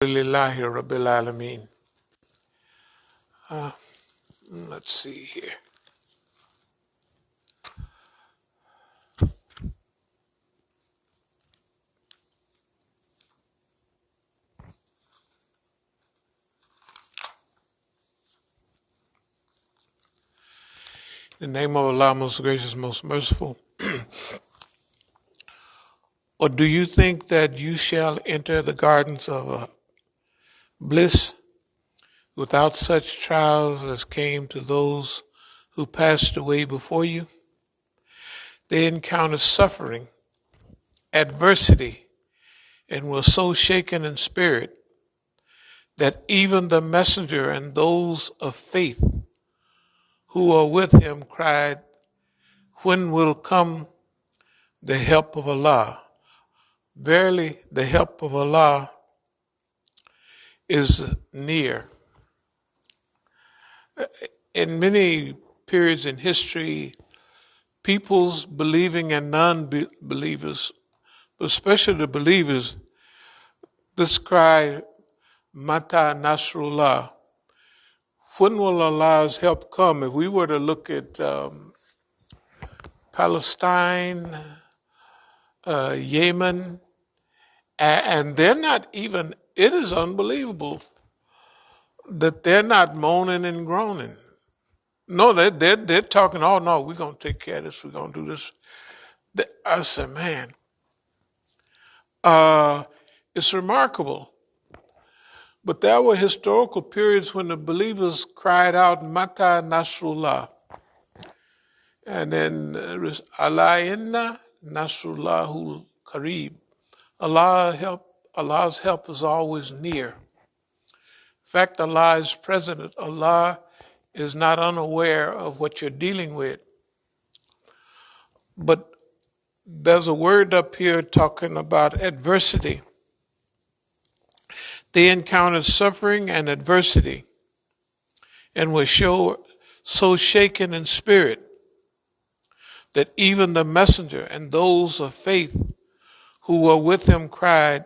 Lillahi Rabbil Alameen. Let's see here. In the name of Allah, most gracious, most merciful. Or do you think that you shall enter the gardens of bliss without such trials as came to those who passed away before you? They encountered suffering, adversity, and were so shaken in spirit that even the messenger and those of faith who were with him cried, "When will come the help of Allah?" Verily, the help of Allah is near. In many periods in history, peoples believing and non-believers, but especially the believers, this cry, Mata Nasrullah, when will Allah's help come? If we were to look at Palestine, Yemen, and they're not even, it is unbelievable that they're not moaning and groaning. No, they're talking, oh no, we're going to take care of this, we're going to do this. I said, man, it's remarkable. But there were historical periods when the believers cried out, Mata Nasrullah. And then Allah inna Nasrullahul Kareeb. Allah's help is always near. In fact, Allah is present. Allah is not unaware of what you're dealing with. But there's a word up here talking about adversity. They encountered suffering and adversity and were so shaken in spirit that even the messenger and those of faith who were with him cried,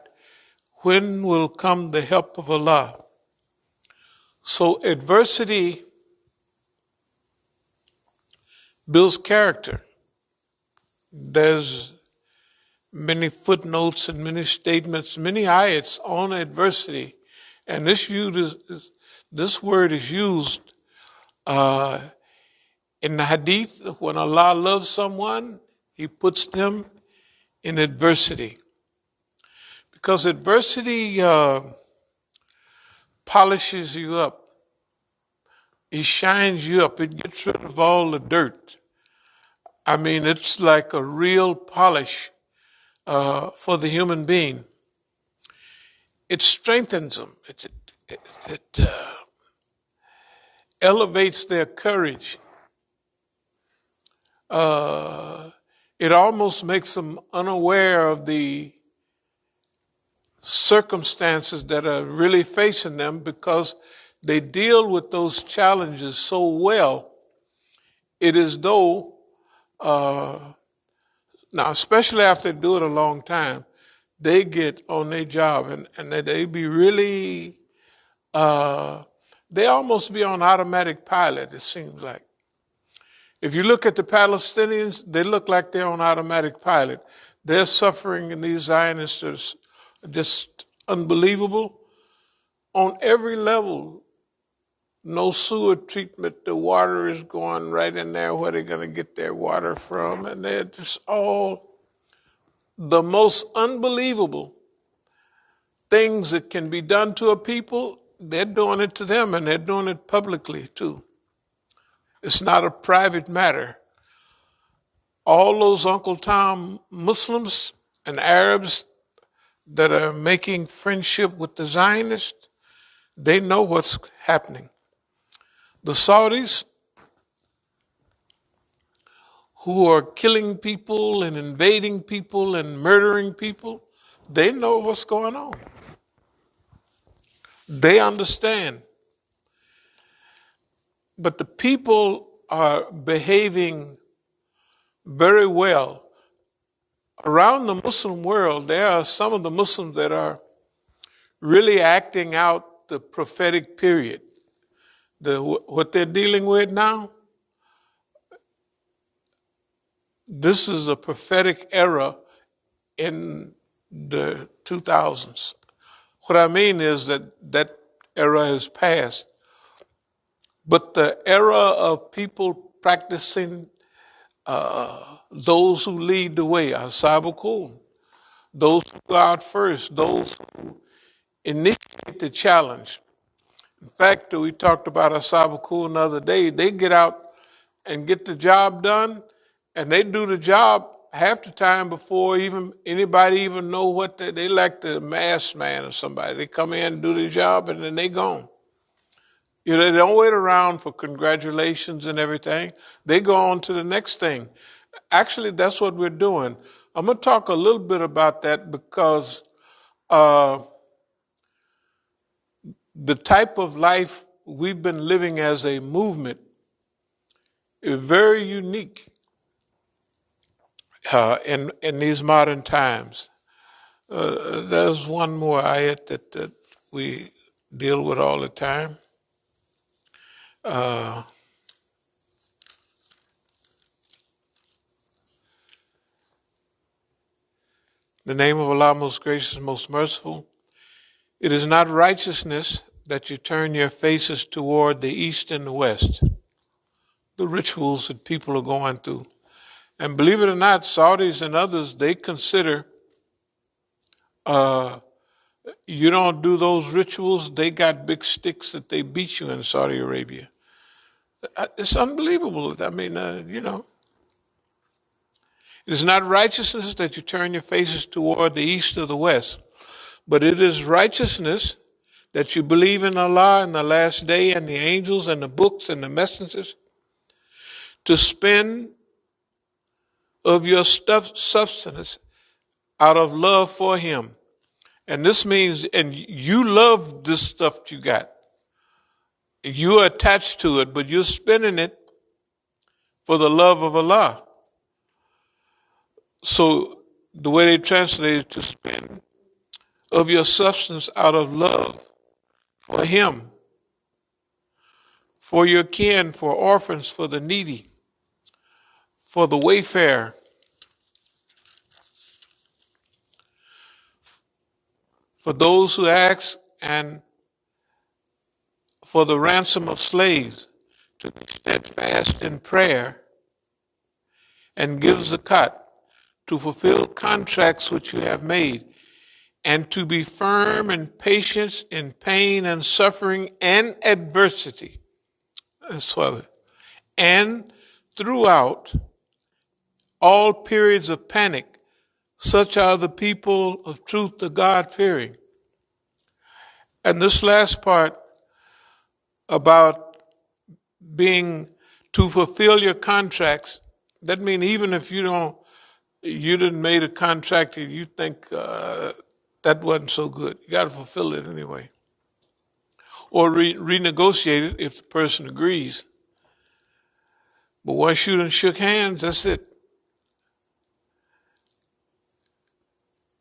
"When will come the help of Allah?" So adversity builds character. There's many footnotes and many statements, many ayats on adversity. And this word is used in the hadith. When Allah loves someone, He puts them in adversity. Because adversity polishes you up. It shines you up. It gets rid of all the dirt. I mean, it's like a real polish for the human being. It strengthens them. It elevates their courage. It almost makes them unaware of the circumstances that are really facing them because they deal with those challenges so well. It is though, now especially after they do it a long time, they get on their job and they be really, they almost be on automatic pilot, it seems like. If you look at the Palestinians, they look like they're on automatic pilot. They're suffering, and these Zionists are just unbelievable. On every level, no sewer treatment. The water is going right in there where they're going to get their water from. And they're just all the most unbelievable things that can be done to a people. They're doing it to them, and they're doing it publicly too. It's not a private matter. All those Uncle Tom Muslims and Arabs that are making friendship with the Zionists, they know what's happening. The Saudis, who are killing people and invading people and murdering people, they know what's going on. They understand. But the people are behaving very well. Around the Muslim world, there are some of the Muslims that are really acting out the prophetic period. What they're dealing with now, this is a prophetic era in the 2000s. What I mean is that era has passed. But the era of people practicing those who lead the way, As-Sabiqun, those who go out first, those who initiate the challenge. In fact, we talked about As-Sabiqun the other day. They get out and get the job done, and they do the job half the time before even anybody even know what they like the masked man or somebody. They come in, do the job, and then they gone. You know, they don't wait around for congratulations and everything. They go on to the next thing. Actually, that's what we're doing. I'm going to talk a little bit about that because the type of life we've been living as a movement is very unique in these modern times. There's one more ayat that we deal with all the time. The name of Allah, most gracious, most merciful. It is not righteousness that you turn your faces toward the east and the west. The rituals that people are going through. And believe it or not, Saudis and others, they consider you don't do those rituals, they got big sticks that they beat you in Saudi Arabia. It's unbelievable. I mean, It is not righteousness that you turn your faces toward the east or the west, but it is righteousness that you believe in Allah and the last day and the angels and the books and the messengers, to spend of your substance out of love for Him. And this means, and you love this stuff you got. You're attached to it, but you're spending it for the love of Allah. So the way they translate it, to spend of your substance out of love for Him, for your kin, for orphans, for the needy, for the wayfarer, for those who ask, and for the ransom of slaves, to be steadfast in prayer and give zakat, to fulfill contracts which you have made, and to be firm and patient in pain and suffering and adversity. That's why. And throughout all periods of panic, such are the people of truth, the God-fearing. And this last part about being to fulfill your contracts, that means even if you didn't made a contract and you think that wasn't so good, you got to fulfill it anyway. Or renegotiate it if the person agrees. But once you done shook hands, that's it.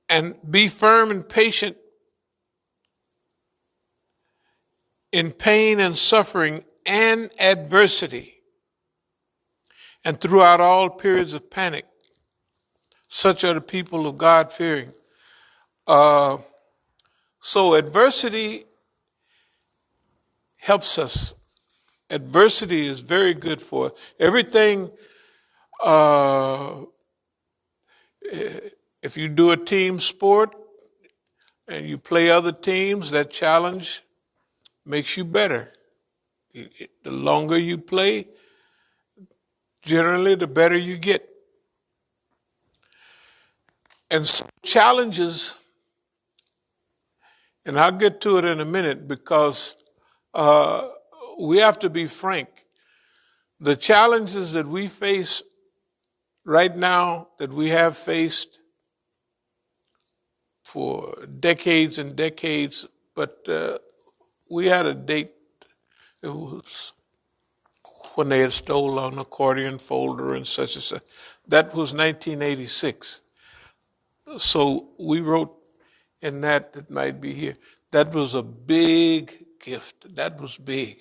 And be firm and patient in pain and suffering and adversity, and throughout all periods of panic. Such are the people of God-fearing. So adversity helps us. Adversity is very good for us. Everything, if you do a team sport and you play other teams, that challenge makes you better. The longer you play, generally the better you get. And so challenges, and I'll get to it in a minute because we have to be frank. The challenges that we face right now, that we have faced for decades and decades, but we had a date. It was when they had stole an accordion folder and such and such. That was 1986. So we wrote in that might be here. That was a big gift. That was big.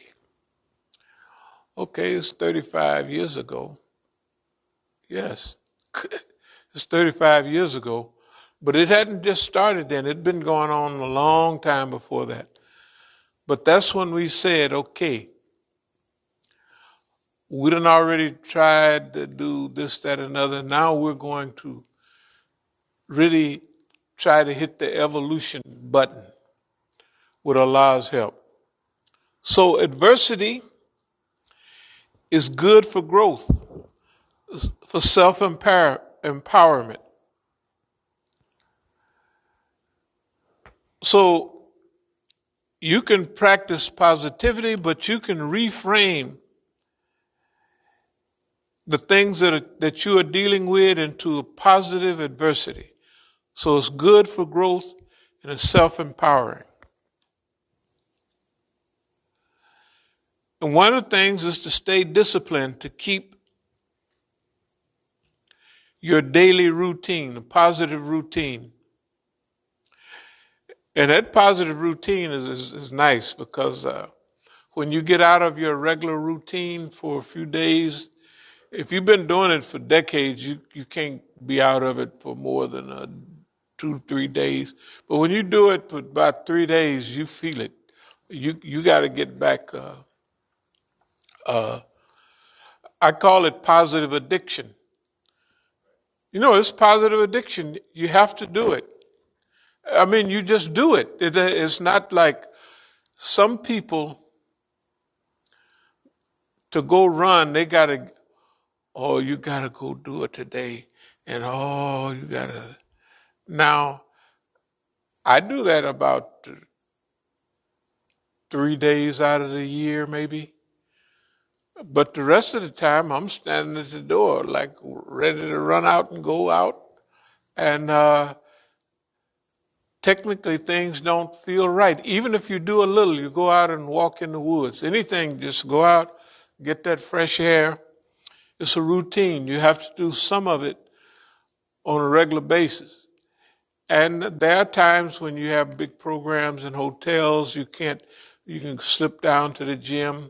Okay, it's 35 years ago. Yes, it's 35 years ago. But it hadn't just started then. It'd been going on a long time before that. But that's when we said, okay, we done already tried to do this, that, and other. Now we're going to really try to hit the evolution button with Allah's help. So adversity is good for growth, for self-empowerment. So you can practice positivity, but you can reframe the things that you are dealing with into a positive adversity. So it's good for growth and it's self-empowering. And one of the things is to stay disciplined, to keep your daily routine, a positive routine. And that positive routine is nice because when you get out of your regular routine for a few days, if you've been doing it for decades, you can't be out of it for more than 2-3 days. But when you do it for about 3 days, you feel it. You got to get back. I call it positive addiction. You know, it's positive addiction. You have to do it. I mean, you just do it. It's not like some people to go run, they got to, oh, you got to go do it today. And oh, you got to. Now, I do that about 3 days out of the year, maybe. But the rest of the time, I'm standing at the door, like ready to run out and go out. And technically, things don't feel right. Even if you do a little, you go out and walk in the woods. Anything, just go out, get that fresh air. It's a routine. You have to do some of it on a regular basis. And there are times when you have big programs in hotels, you can slip down to the gym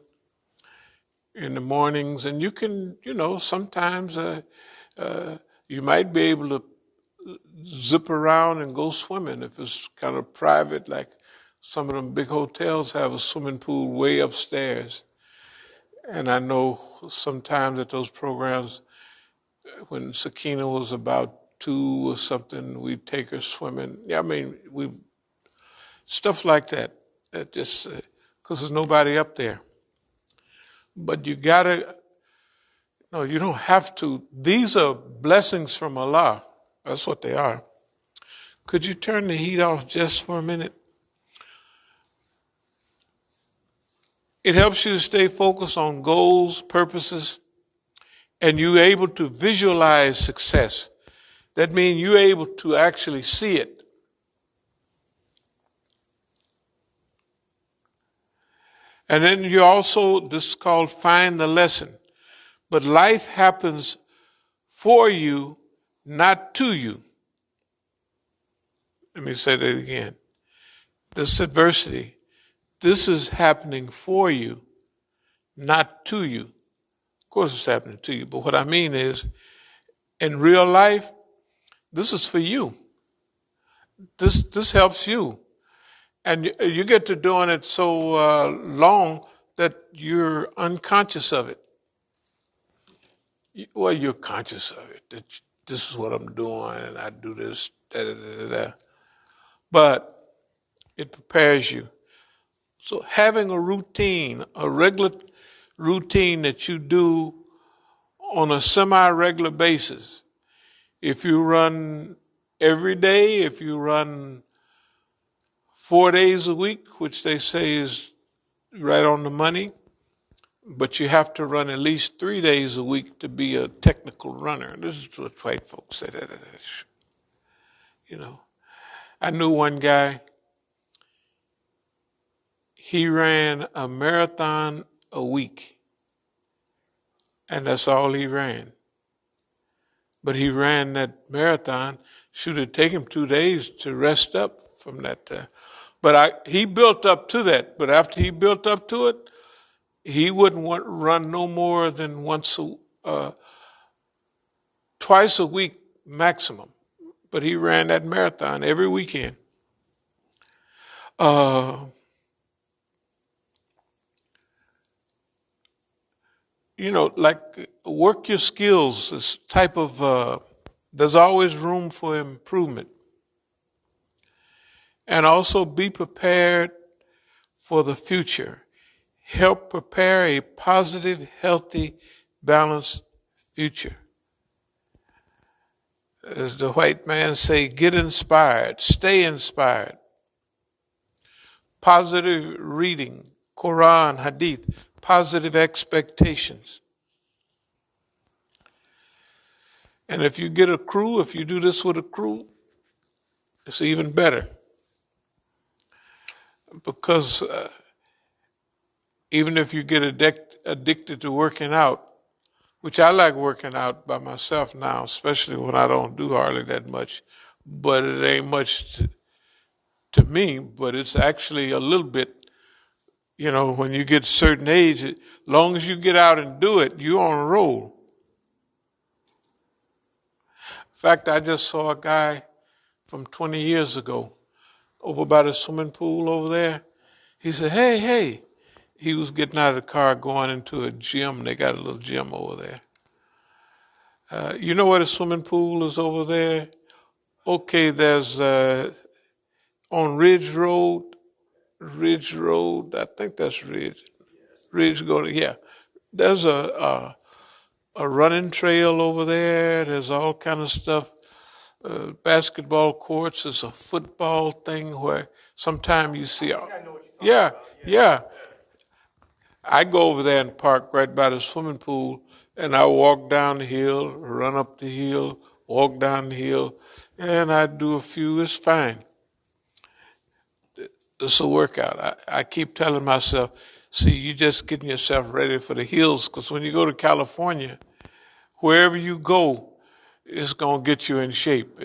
in the mornings, and you can, sometimes you might be able to zip around and go swimming if it's kind of private, like some of them big hotels have a swimming pool way upstairs. And I know sometimes at those programs, when Sakina was about 2 or something, we'd take her swimming. Yeah, I mean, stuff like that. That just because there's nobody up there. But you gotta. No, you don't have to. These are blessings from Allah. That's what they are. Could you turn the heat off just for a minute? It helps you to stay focused on goals, purposes, and you're able to visualize success. That means you're able to actually see it. And then you also, this is called find the lesson. But life happens for you, not to you. Let me say that again. This adversity, this is happening for you, not to you. Of course it's happening to you, but what I mean is, in real life, this is for you. This helps you. And you get to doing it so long that you're unconscious of it. Well, you're conscious of it. That this is what I'm doing, and I do this, da-da-da-da-da. But it prepares you. So having a routine, a regular routine that you do on a semi-regular basis. If you run every day, if you run 4 days a week, which they say is right on the money, but you have to run at least 3 days a week to be a technical runner. This is what white folks say. I knew one guy, he ran a marathon a week, and that's all he ran. But he ran that marathon. Should have taken him 2 days to rest up from that. But he built up to that. But after he built up to it, he wouldn't run no more than twice a week maximum. But he ran that marathon every weekend. Like work your skills. This type of there's always room for improvement, and also be prepared for the future. Help prepare a positive, healthy, balanced future. As the white man say, get inspired, stay inspired. Positive reading, Quran, Hadith, positive expectations. And if you get a crew, if you do this with a crew, it's even better. Because even if you get addicted to working out, which I like working out by myself now, especially when I don't do hardly that much, but it ain't much to me, but it's actually a little bit. When you get a certain age, as long as you get out and do it, you're on a roll. In fact, I just saw a guy from 20 years ago over by the swimming pool over there. He said, hey. He was getting out of the car going into a gym. They got a little gym over there. You know where the swimming pool is over there? Okay, there's on Ridge Road, I think that's Ridge. Ridge yeah. There's a running trail over there. There's all kind of stuff. Basketball courts. There's a football thing where sometimes you see. Yeah. I go over there and park right by the swimming pool, and I walk down the hill, run up the hill, walk down the hill, and I do a few. It's fine. It's a workout. I keep telling myself, see, you just getting yourself ready for the hills, because when you go to California, wherever you go, it's going to get you in shape.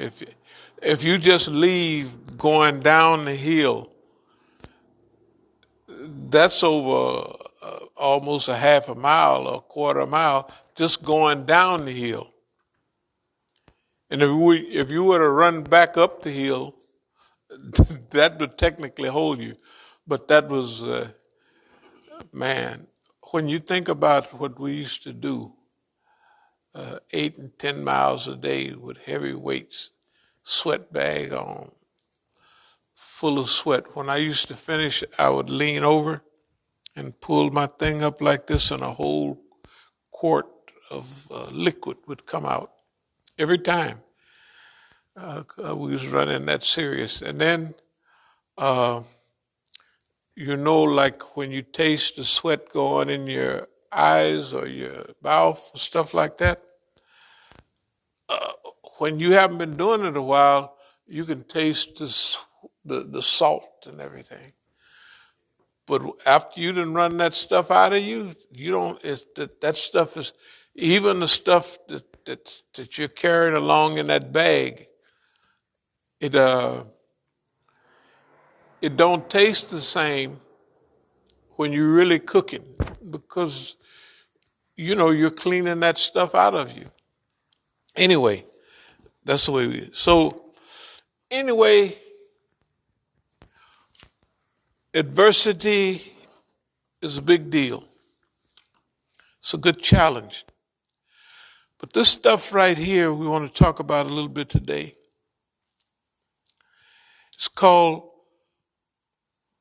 If you just leave going down the hill, that's over almost a half a mile or a quarter of a mile just going down the hill. And if you were to run back up the hill, that would technically hold you. But that was, man, when you think about what we used to do, 8 and 10 miles a day with heavy weights, sweat bag on, full of sweat. When I used to finish, I would lean over and pull my thing up like this, and a whole quart of liquid would come out every time. We was running that serious. And then, like when you taste the sweat going in your eyes or your mouth, stuff like that, when you haven't been doing it a while, you can taste the salt and everything. But after you done run that stuff out of you, you don't. That stuff is, even the stuff that you're carrying along in that bag. It don't taste the same when you're really cooking, because you're cleaning that stuff out of you. Anyway, that's the way we. So anyway, adversity is a big deal. It's a good challenge. But this stuff right here, we want to talk about a little bit today. It's called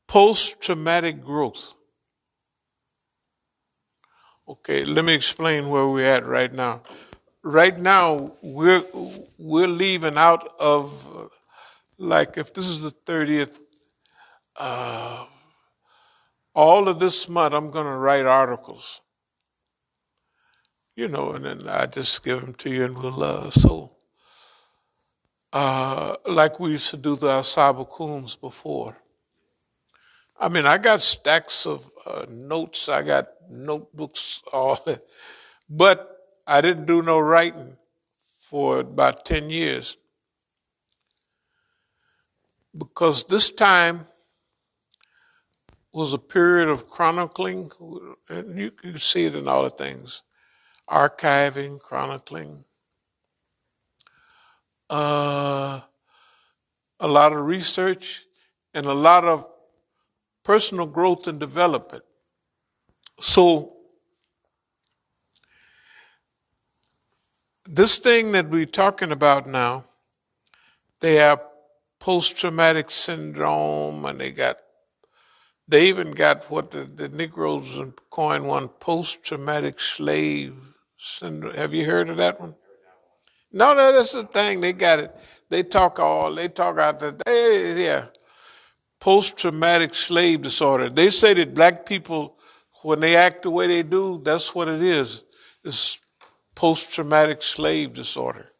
post-traumatic growth. Okay, let me explain where we're at right now. Right now, we're leaving out of, like, if this is the 30th, all of this month I'm going to write articles. And then I just give them to you, and we'll, like we used to do the As-Sabiquns before. I mean, I got stacks of notes. I got notebooks, all that. But I didn't do no writing for about 10 years. Because this time, was a period of chronicling, and you can see it in all the things, archiving, chronicling, a lot of research, and a lot of personal growth and development. So this thing that we're talking about now, they have post-traumatic syndrome, and they even got what the Negroes coined one, post-traumatic slave syndrome. Have you heard of that one? No, that's the thing. They got it. They talk out the yeah. Post-traumatic slave disorder. They say that black people, when they act the way they do, that's what it is. It's post-traumatic slave disorder.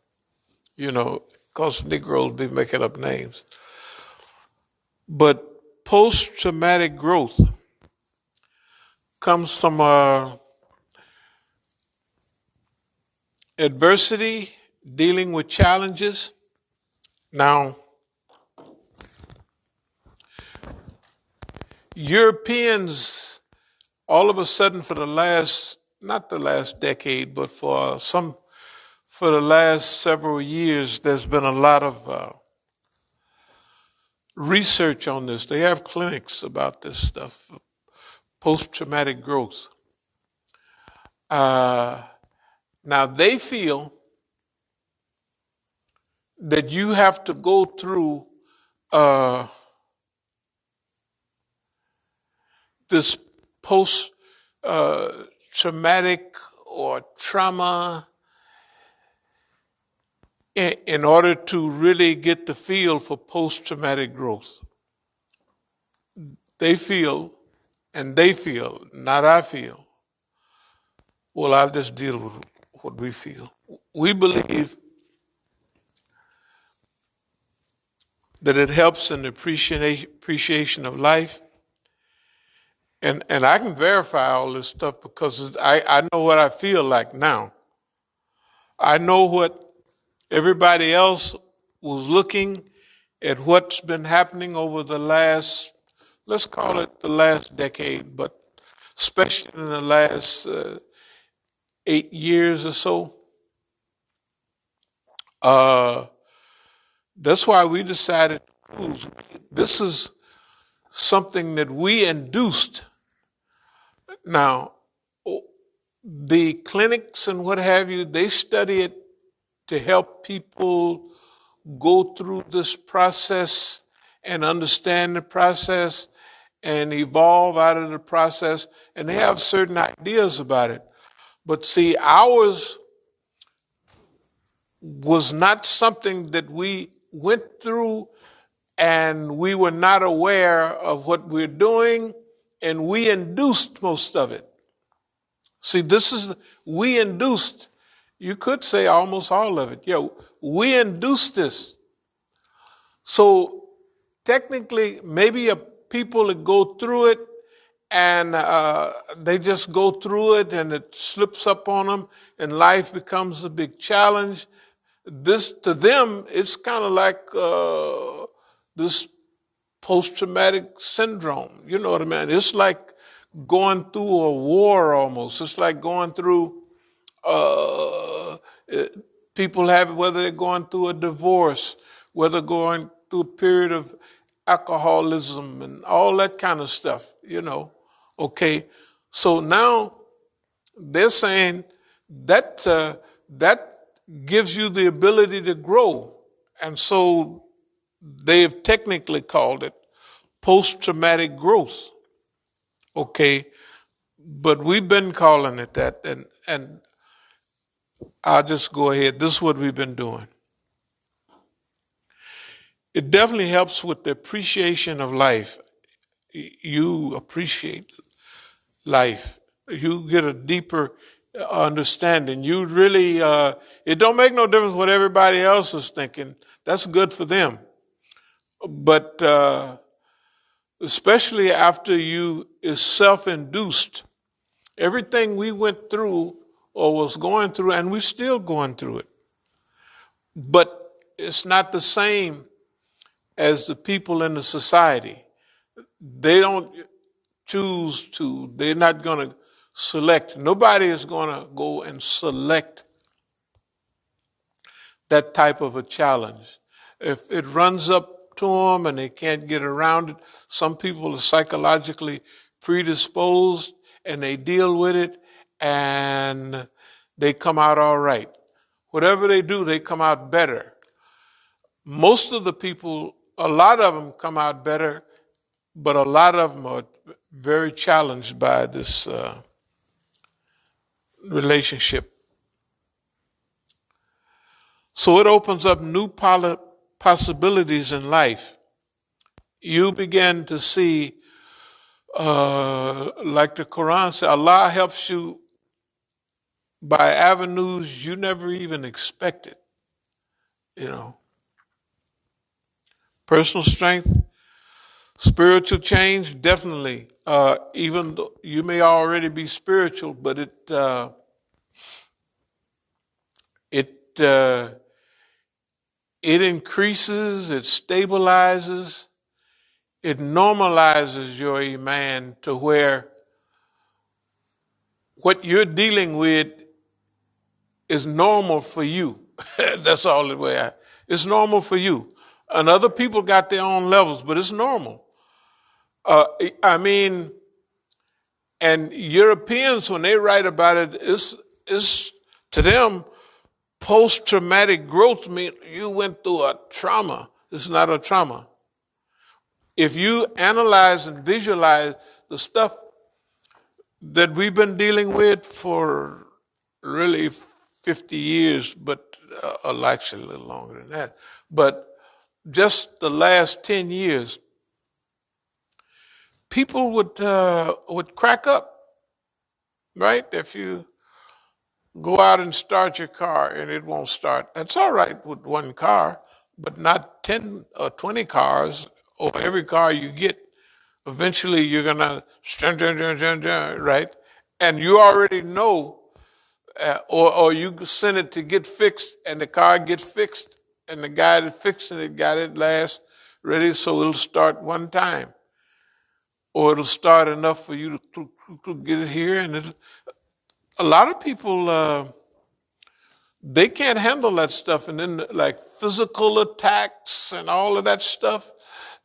Because Negroes be making up names. But post-traumatic growth comes from adversity, dealing with challenges. Now, Europeans, all of a sudden for the last, not the last decade, but for the last several years, there's been a lot of research on this. They have clinics about this stuff, post-traumatic growth. Now, they feel that you have to go through this post-traumatic or trauma in order to really get the feel for post-traumatic growth. They feel, not I feel. Well, I'll just deal with what we feel. We believe that it helps in the appreciation of life. And I can verify all this stuff because I know what I feel like now. I know what everybody else was looking at what's been happening over the last, let's call it the last decade, but especially in the last 8 years or so. That's why we decided this is something that we induced. Now, the clinics and what have you, they study it to help people go through this process and understand the process and evolve out of the process, and they have certain ideas about it. But see, ours was not something that we went through and we were not aware of what we're doing, and we induced most of it. See, we induced, you could say almost all of it. Yeah, we induced this. So technically, maybe people that go through it and they just go through it and it slips up on them and life becomes a big challenge. This, to them, it's kind of like this post-traumatic syndrome. You know what I mean? It's like going through a war almost. It's like going through, people have it, whether they're going through a divorce, whether going through a period of alcoholism and all that kind of stuff, Okay, so now they're saying that that gives you the ability to grow. And so they've technically called it post-traumatic growth. Okay, but we've been calling it that, and I'll just go ahead. This is what we've been doing. It definitely helps with the appreciation of life. You appreciate life. You get a deeper understanding. You really, it don't make no difference what everybody else is thinking. That's good for them. But especially after you is self-induced, everything we went through or was going through, and we're still going through it. But it's not the same as the people in the society. They don't, choose to, they're not going to select. Nobody is going to go and select that type of a challenge. If it runs up to them and they can't get around it, some people are psychologically predisposed and they deal with it and they come out all right. Whatever they do, they come out better. Most of the people, a lot of them come out better, but a lot of them are very challenged by this relationship. So it opens up new possibilities in life. You begin to see, like the Quran says, Allah helps you by avenues you never even expected. You know, personal strength, spiritual change, definitely. Even though you may already be spiritual, but it increases, it stabilizes, it normalizes your iman to where what you're dealing with is normal for you. That's all the way it's normal for you. And other people got their own levels, but it's normal. I mean, and Europeans, when they write about it, it's to them, post-traumatic growth means you went through a trauma. It's not a trauma. If you analyze and visualize the stuff that we've been dealing with for really 50 years, but actually a little longer than that, but just the last 10 years, people would crack up, right? If you go out and start your car and it won't start, that's all right with one car, but not 10 or 20 cars, or every car you get, eventually you're going to, right? And you already know, or you send it to get fixed and the car gets fixed and the guy that fixing it got it last ready so it'll start one time. Or it'll start enough for you to get it here. And a lot of people, they can't handle that stuff. And then like physical attacks and all of that stuff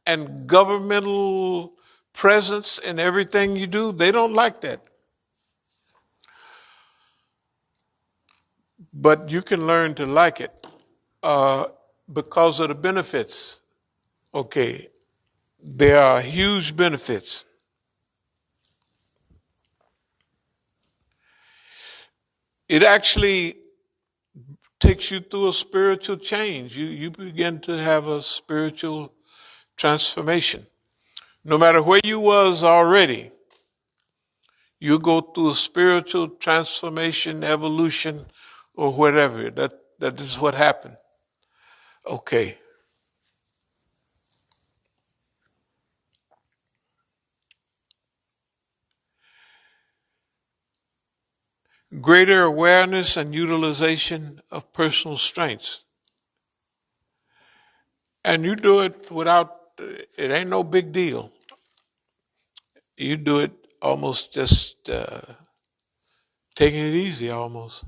and governmental presence in everything you do, they don't like that. But you can learn to like it because of the benefits. Okay, there are huge benefits. It actually takes you through a spiritual change. You begin to have a spiritual transformation. No matter where you was already, you go through a spiritual transformation, evolution, or whatever. That is what happened. Okay. Greater awareness and utilization of personal strengths. And you do it without, it ain't no big deal. You do it almost just taking it easy almost.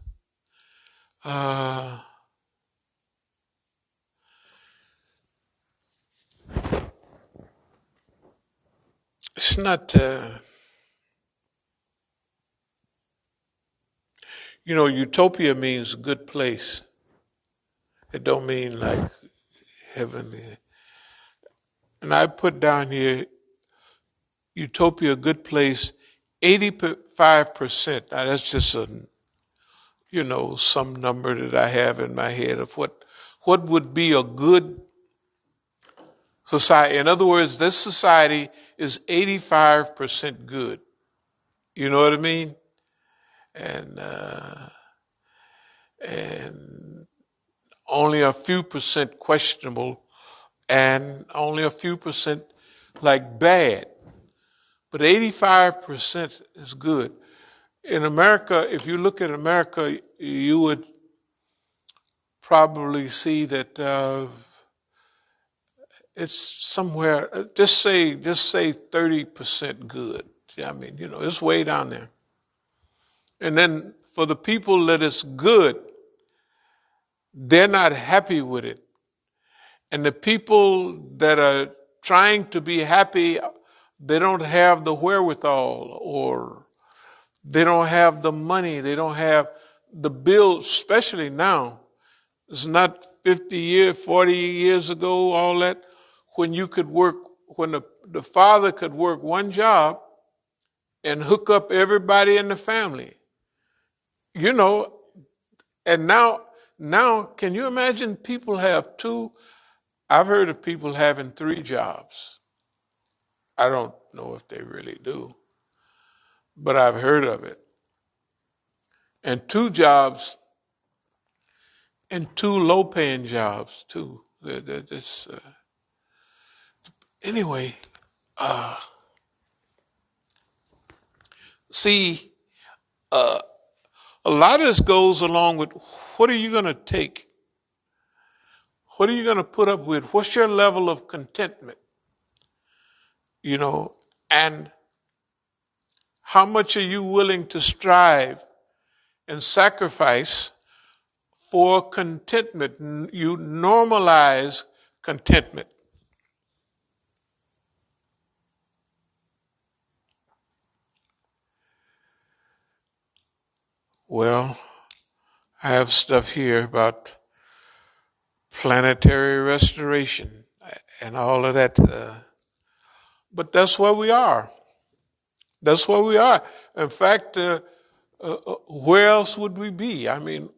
It's not, utopia means good place. It don't mean like heavenly. And I put down here, utopia, good place, 85%. Now that's just some number that I have in my head of what would be a good society. In other words, this society is 85% good. You know what I mean? And only a few percent questionable, and only a few percent like bad. But 85% is good. In America, if you look at America, you would probably see that it's somewhere. Just say 30% good. I mean, it's way down there. And then for the people that it's good, they're not happy with it. And the people that are trying to be happy, they don't have the wherewithal, or they don't have the money, they don't have the bills, especially now. It's not 50 years, 40 years ago, all that, when you could work, when the father could work one job and hook up everybody in the family. And now, can you imagine people have two? I've heard of people having three jobs. I don't know if they really do, but I've heard of it. And two jobs, and two low-paying jobs too. Anyway, see, a lot of this goes along with what are you going to take? What are you going to put up with? What's your level of contentment? And how much are you willing to strive and sacrifice for contentment? You normalize contentment. Well, I have stuff here about planetary restoration and all of that. But that's where we are. That's where we are. In fact, where else would we be? I mean,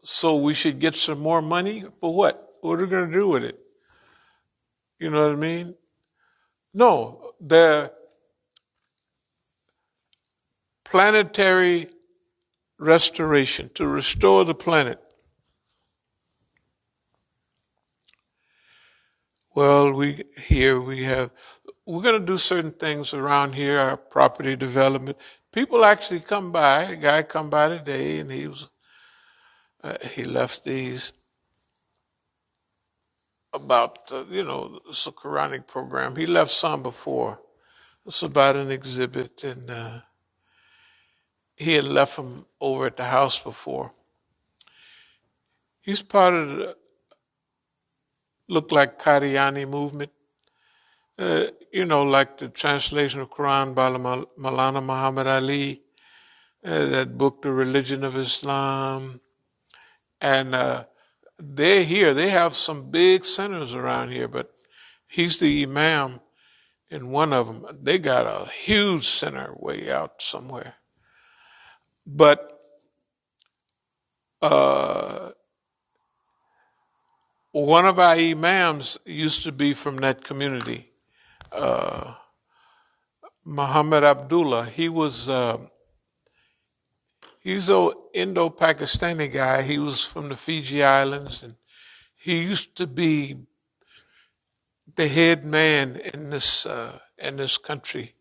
so we should get some more money for what? What are we going to do with it? You know what I mean? No, the planetary restoration, to restore the planet. Well, we're going to do certain things around here, our property development. People actually come by. A guy come by today, and he left these about, it's a Quranic program. He left some before. It's about an exhibit, and he had left them over at the house before. He's part of the, look like Qadiani movement. Like the translation of Quran by Maulana Muhammad Ali, that book, The Religion of Islam. And they're here. They have some big centers around here, but he's the Imam in one of them. They got a huge center way out somewhere. But one of our Imams used to be from that community. Muhammad Abdullah, he's an Indo-Pakistani guy. He was from the Fiji Islands, and he used to be the head man in this country.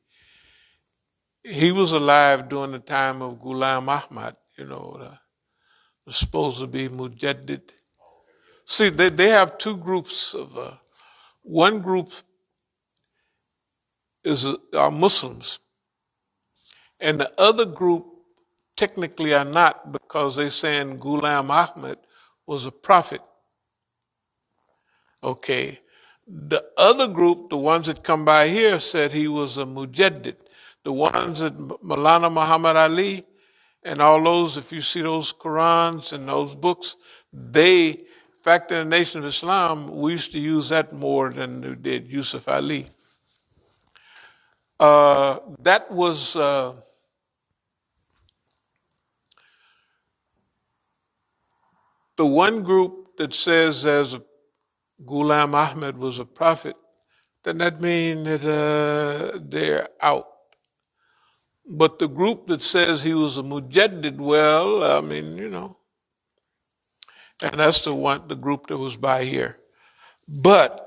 He was alive during the time of Ghulam Ahmad, was supposed to be Mujaddid. See, they have two groups of, one group are Muslims, and the other group technically are not, because they're saying Ghulam Ahmad was a prophet. Okay. The other group, the ones that come by here, said he was a Mujaddid. The ones that Maulana Muhammad Ali and all those, if you see those Qurans and those books, in fact, in the Nation of Islam, we used to use that more than we did Yusuf Ali. That was the one group that says as Ghulam Ahmad was a prophet, then that means that they're out. But the group that says he was a Mujaddid, and that's the group that was by here. But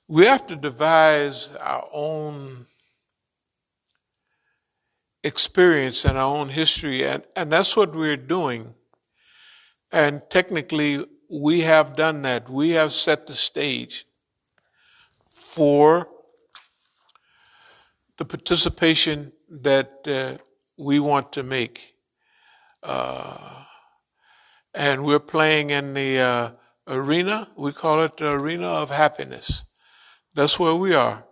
we have to devise our own experience and our own history, and that's what we're doing. And technically, we have done that. We have set the stage for the participation that we want to make. And we're playing in the arena. We call it the arena of happiness. That's where we are.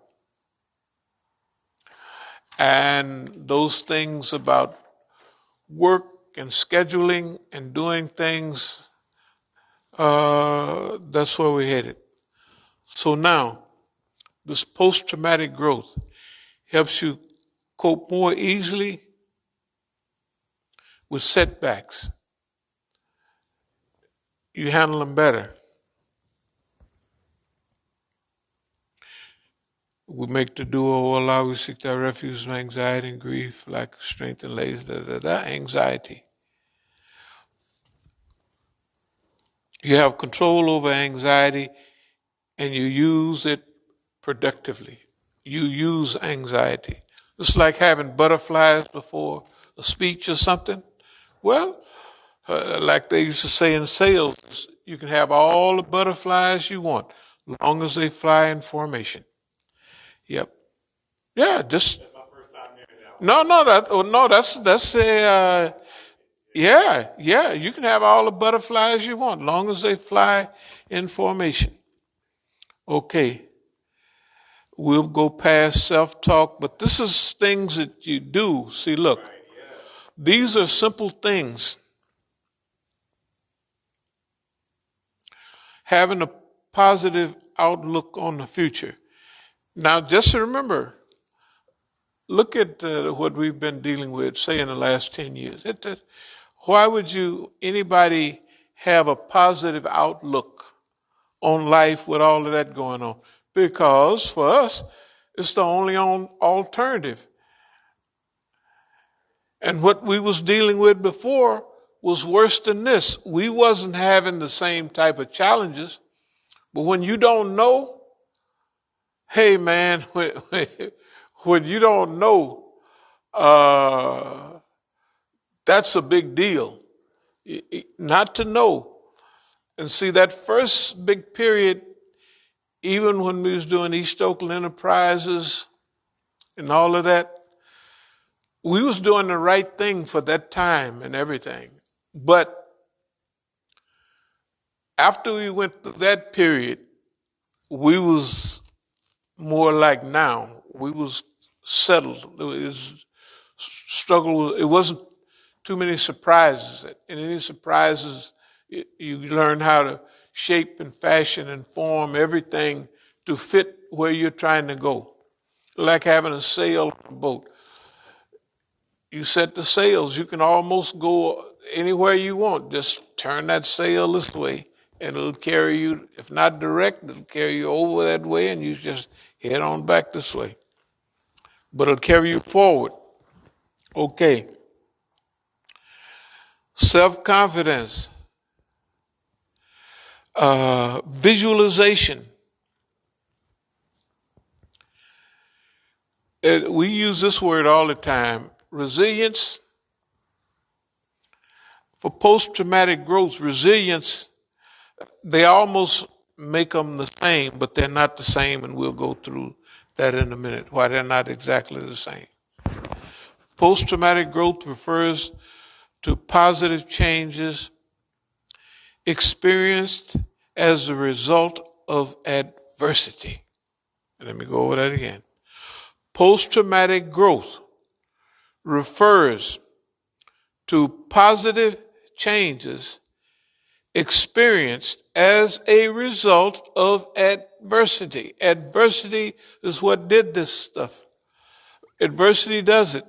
And those things about work and scheduling and doing things, that's where we're headed. So now, this post-traumatic growth helps you cope more easily with setbacks. You handle them better. We make the duo, O Allah, we seek thy refuge from anxiety and grief, lack of strength and laziness, anxiety. You have control over anxiety and you use it productively. You use anxiety. It's like having butterflies before a speech or something. Well, like they used to say in sales, you can have all the butterflies you want, as long as they fly in formation. Yep. Yeah, just. That's my first time hearing that. That's a. Yeah. You can have all the butterflies you want, as long as they fly in formation. Okay. We'll go past self-talk, but this is things that you do. See, look, these are simple things. Having a positive outlook on the future. Now, just remember, look at what we've been dealing with, say, in the last 10 years. Why would anybody have a positive outlook on life with all of that going on? Because for us, it's the only alternative. And what we was dealing with before was worse than this. We wasn't having the same type of challenges. But when you don't know, hey man, when you don't know, that's a big deal. Not to know. And see, that first big period, even when we was doing East Oakland Enterprises and all of that, we was doing the right thing for that time and everything. But after we went through that period, we was more like now. We was settled. It was struggle. It wasn't too many surprises. And any surprises, you learn how to shape and fashion and form everything to fit where you're trying to go. Like having a sail on a boat. You set the sails. You can almost go anywhere you want. Just turn that sail this way, and it'll carry you, if not direct, it'll carry you over that way, and you just head on back this way. But it'll carry you forward. Okay. Self-confidence. Visualization. We use this word all the time. Resilience. For post-traumatic growth, resilience, they almost make them the same, but they're not the same, and we'll go through that in a minute, why they're not exactly the same. Post-traumatic growth refers to positive changes experienced as a result of adversity. Let me go over that again. Post-traumatic growth refers to positive changes experienced as a result of adversity. Adversity is what did this stuff. Adversity does it.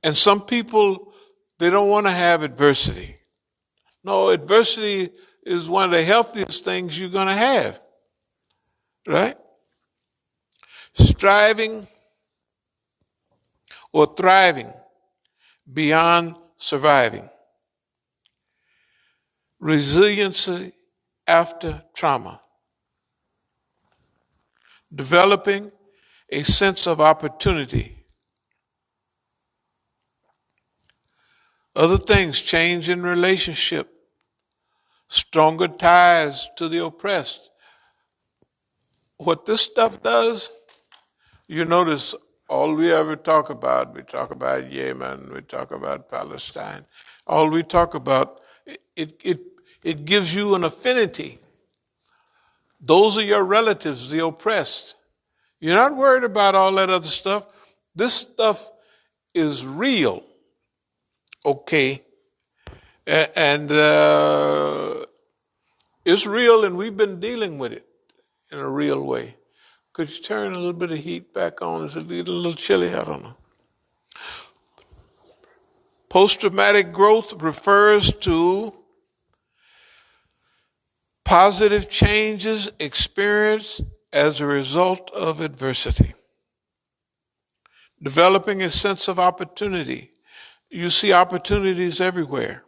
And some people, they don't want to have adversity. No, adversity is one of the healthiest things you're going to have. Right? Striving or thriving beyond surviving. Resiliency after trauma. Developing a sense of opportunity. Other things, change in relationship. stronger ties to the oppressed. What this stuff does, you notice all we ever talk about Yemen, we talk about Palestine. All we talk about, it gives you an affinity. Those are your relatives, the oppressed. You're not worried about all that other stuff. This stuff is real, okay? And it's real, and we've been dealing with it in a real way. Could you turn a little bit of heat back on? It's a little chilly, I don't know. Post-traumatic growth refers to positive changes experienced as a result of adversity. Developing a sense of opportunity. You see opportunities everywhere.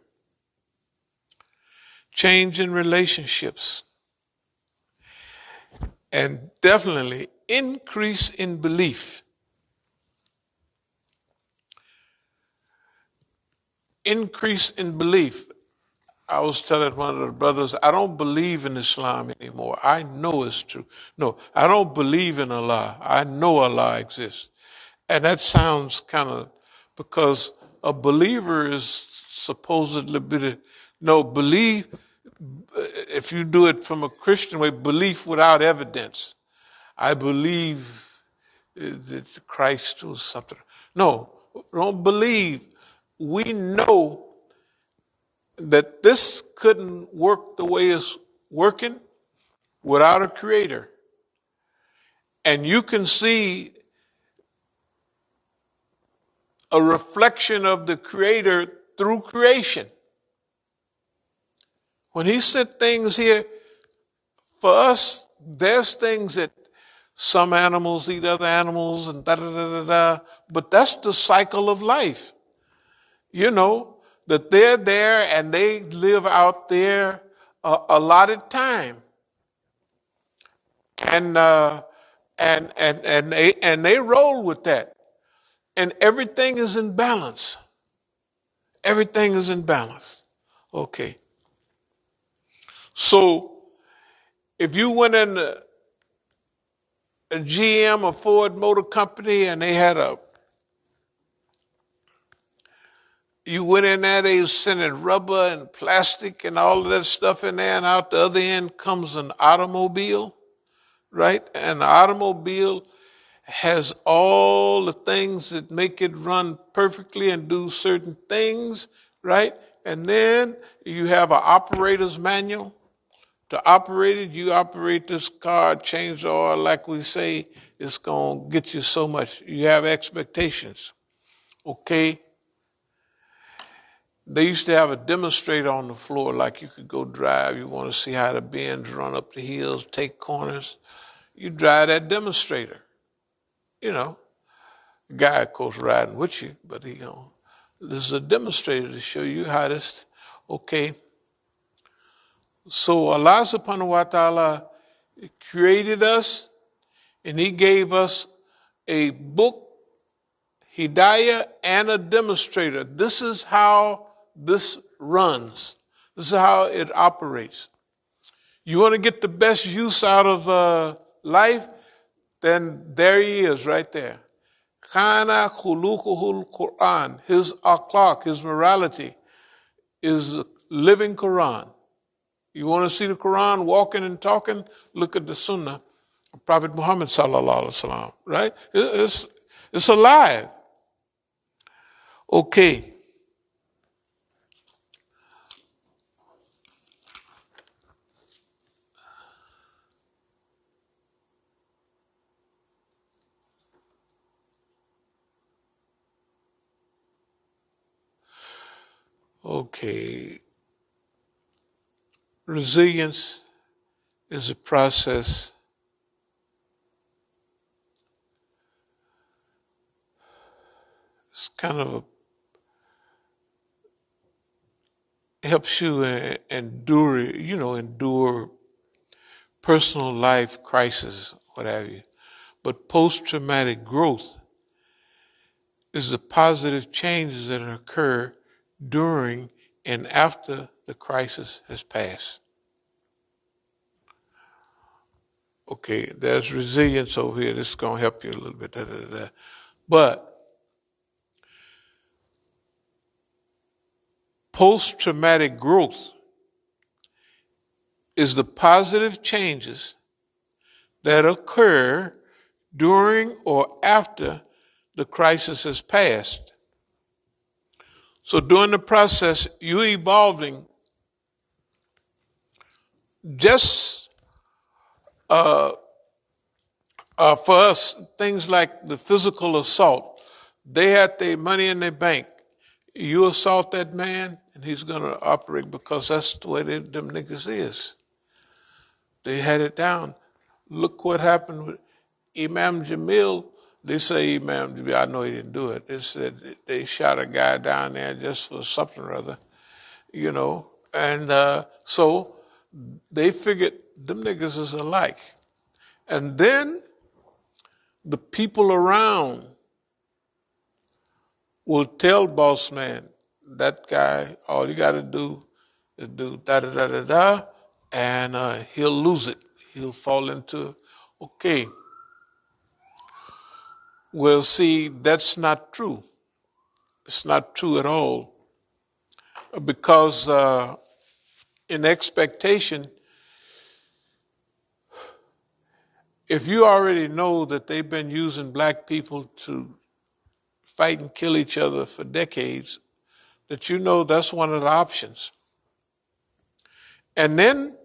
Change in relationships. And definitely increase in belief. Increase in belief. I was telling one of the brothers, I don't believe in Islam anymore. I know it's true. No, I don't believe in Allah. I know Allah exists. And that sounds kind of, because a believer is supposedly, believe, if you do it from a Christian way, belief without evidence. I believe that Christ was something. No, don't believe. We know that this couldn't work the way it's working without a creator. And you can see a reflection of the creator through creation. When he sent things here, for us, there's things that some animals eat other animals and da-da-da-da-da, but that's the cycle of life. You know, that they're there and they live out their allotted time. And they roll with that. And everything is in balance. Everything is in balance. Okay. So if you went in a GM or Ford Motor Company and they had you went in there, they was sending rubber and plastic and all of that stuff in there, and out the other end comes an automobile, right? And the automobile has all the things that make it run perfectly and do certain things, right? And then you have an operator's manual. To operate it, you operate this car, change the oil, like we say, it's going to get you so much. You have expectations, okay? They used to have a demonstrator on the floor, like you could go drive. You want to see how the bends run up the hills, take corners. You drive that demonstrator. You know, the guy, of course, riding with you, but this is a demonstrator to show you how this, okay. So Allah subhanahu wa ta'ala created us, and he gave us a book, hidayah, and a demonstrator. This is how this runs. This is how it operates. You want to get the best use out of life? Then there he is right there. Khana khuluquhul Quran. His akhlaq, his morality is a living Quran. You want to see the Quran walking and talking? Look at the Sunnah of Prophet Muhammad sallallahu alaihi wasallam. Right? It's alive. Okay. Okay. Resilience is a process it's kind of helps you endure personal life crisis, what have you. But post-traumatic growth is the positive changes that occur during and after the crisis has passed. Okay, there's resilience over here. This is going to help you a little bit. But post-traumatic growth is the positive changes that occur during or after the crisis has passed. So during the process, you're evolving just for us, things like the physical assault. They had their money in their bank. You assault that man, and he's going to operate because that's the way them niggas is. They had it down. Look what happened with Imam Jamil. They say Imam Jamil, I know he didn't do it. They said they shot a guy down there just for something or other, you know. And so they figured them niggas is alike. And then the people around will tell boss man, that guy, all you got to do is do da-da-da-da-da, and he'll lose it. He'll fall into, okay. Well, see, that's not true. It's not true at all. Because in expectation, if you already know that they've been using black people to fight and kill each other for decades, that you know that's one of the options. And then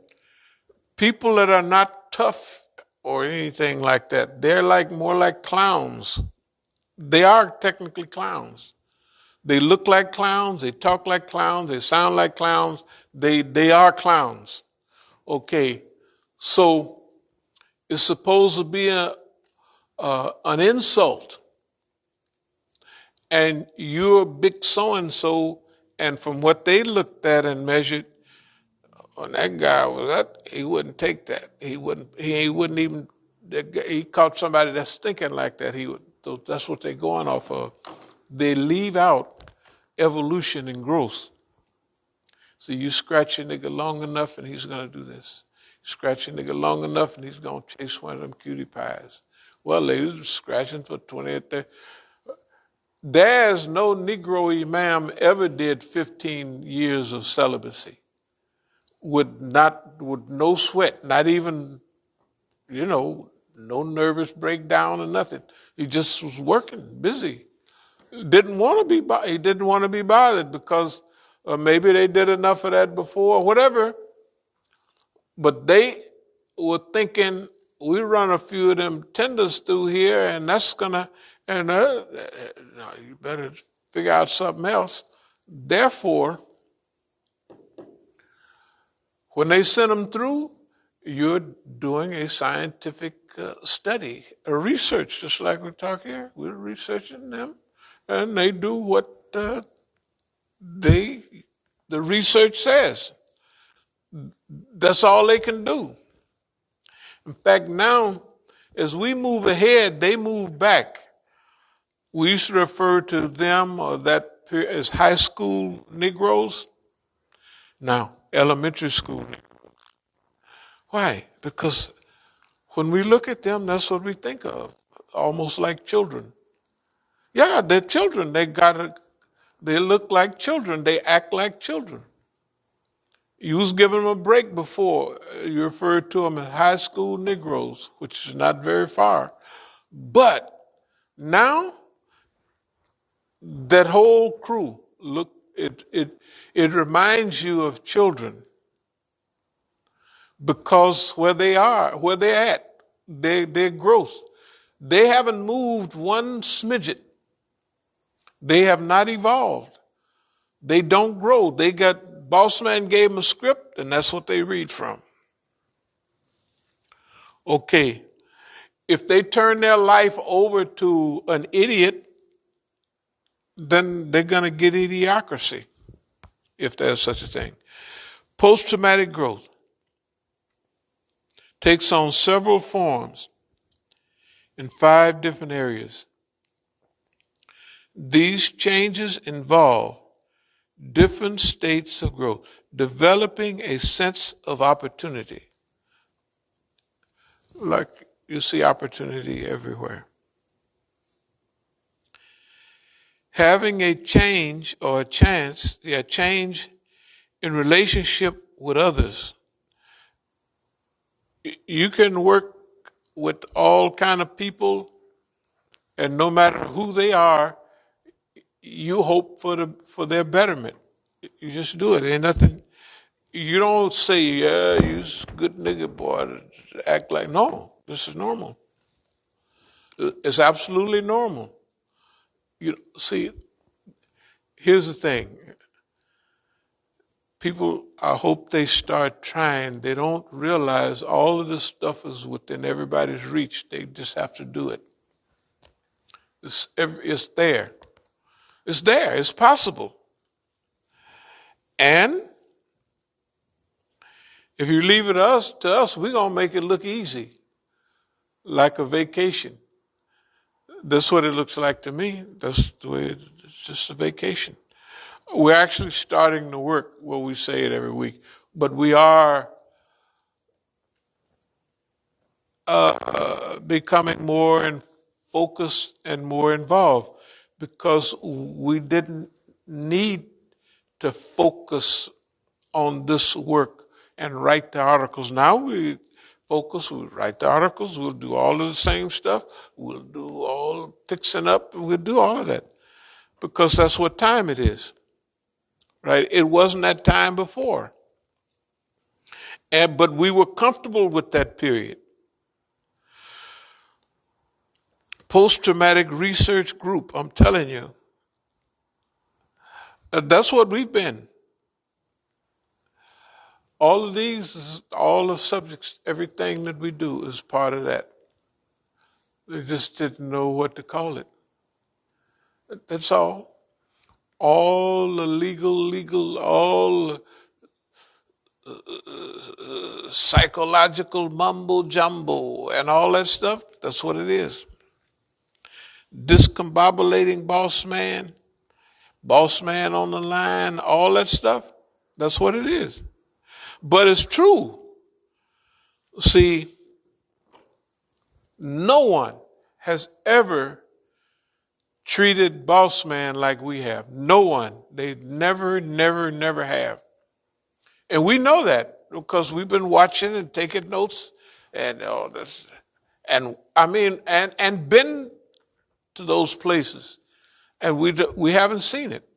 people that are not tough or anything like that, they're like more like clowns. They are technically clowns. They look like clowns, they talk like clowns, they sound like clowns, they are clowns. Okay, so it's supposed to be an insult. And you're big so-and-so, and from what they looked at and measured, when that guy was that, he wouldn't take that. He wouldn't even, he caught somebody that's thinking like that, he would. So that's what they're going off of. They leave out evolution and growth. So you scratch a nigga long enough and he's going to do this. Scratch a nigga long enough and he's going to chase one of them cutie pies. Well, they was scratching for 20 or 30. There's no Negro Imam ever did 15 years of celibacy with no sweat, not even, no nervous breakdown or nothing. He just was working, busy. He didn't want to be bothered because maybe they did enough of that before, whatever. But they were thinking, we run a few of them tenders through here, and that's gonna, and no, you better figure out something else. Therefore, when they send them through, you're doing a scientific study, a research, just like we talk here. We're researching them, and they do what the research says. That's all they can do. In fact, now, as we move ahead, they move back. We used to refer to them or that as high school Negroes. Now, elementary school Negroes. Why? Because when we look at them, that's what we think of, almost like children. Yeah, they're children. They look like children. They act like children. You was giving them a break before. You referred to them as high school Negroes, which is not very far. But now, that whole crew, look, it reminds you of children. Because where they're at, their growth. They haven't moved one smidget. They have not evolved. They don't grow. Boss man gave them a script, and that's what they read from. Okay, if they turn their life over to an idiot, then they're going to get idiocracy, if there's such a thing. Post-traumatic growth takes on several forms in 5 different areas. These changes involve different states of growth. developing a sense of opportunity. Like you see opportunity everywhere. Having a change or a chance, change in relationship with others. You can work with all kind of people, and no matter who they are, you hope for their betterment. You just do it. Ain't nothing. You don't say, "Yeah, you's a good nigga, boy." Act like no. This is normal. It's absolutely normal. You see, here's the thing. People, I hope they start trying. They don't realize all of this stuff is within everybody's reach. They just have to do it. It's there. It's there. It's possible. And if you leave it to us, we're going to make it look easy, like a vacation. That's what it looks like to me. That's the way it's just a vacation. We're actually starting to work. Well, we say it every week, but we are becoming more focused and more involved because we didn't need to focus on this work and write the articles. Now we focus, we write the articles, we'll do all of the same stuff, we'll do all fixing up, we'll do all of that because that's what time it is, right? It wasn't that time before. But we were comfortable with that period. Post-traumatic research group, I'm telling you. That's what we've been. All of these, all the subjects, everything that we do is part of that. They just didn't know what to call it. That's all. All the legal, all psychological mumbo jumbo and all that stuff, that's what it is. Discombobulating boss man on the line, all that stuff, that's what it is. But it's true. See, no one has ever treated boss man like we have. No one. They never have. And we know that because we've been watching and taking notes and all this. And I mean, and been to those places. And we haven't seen it.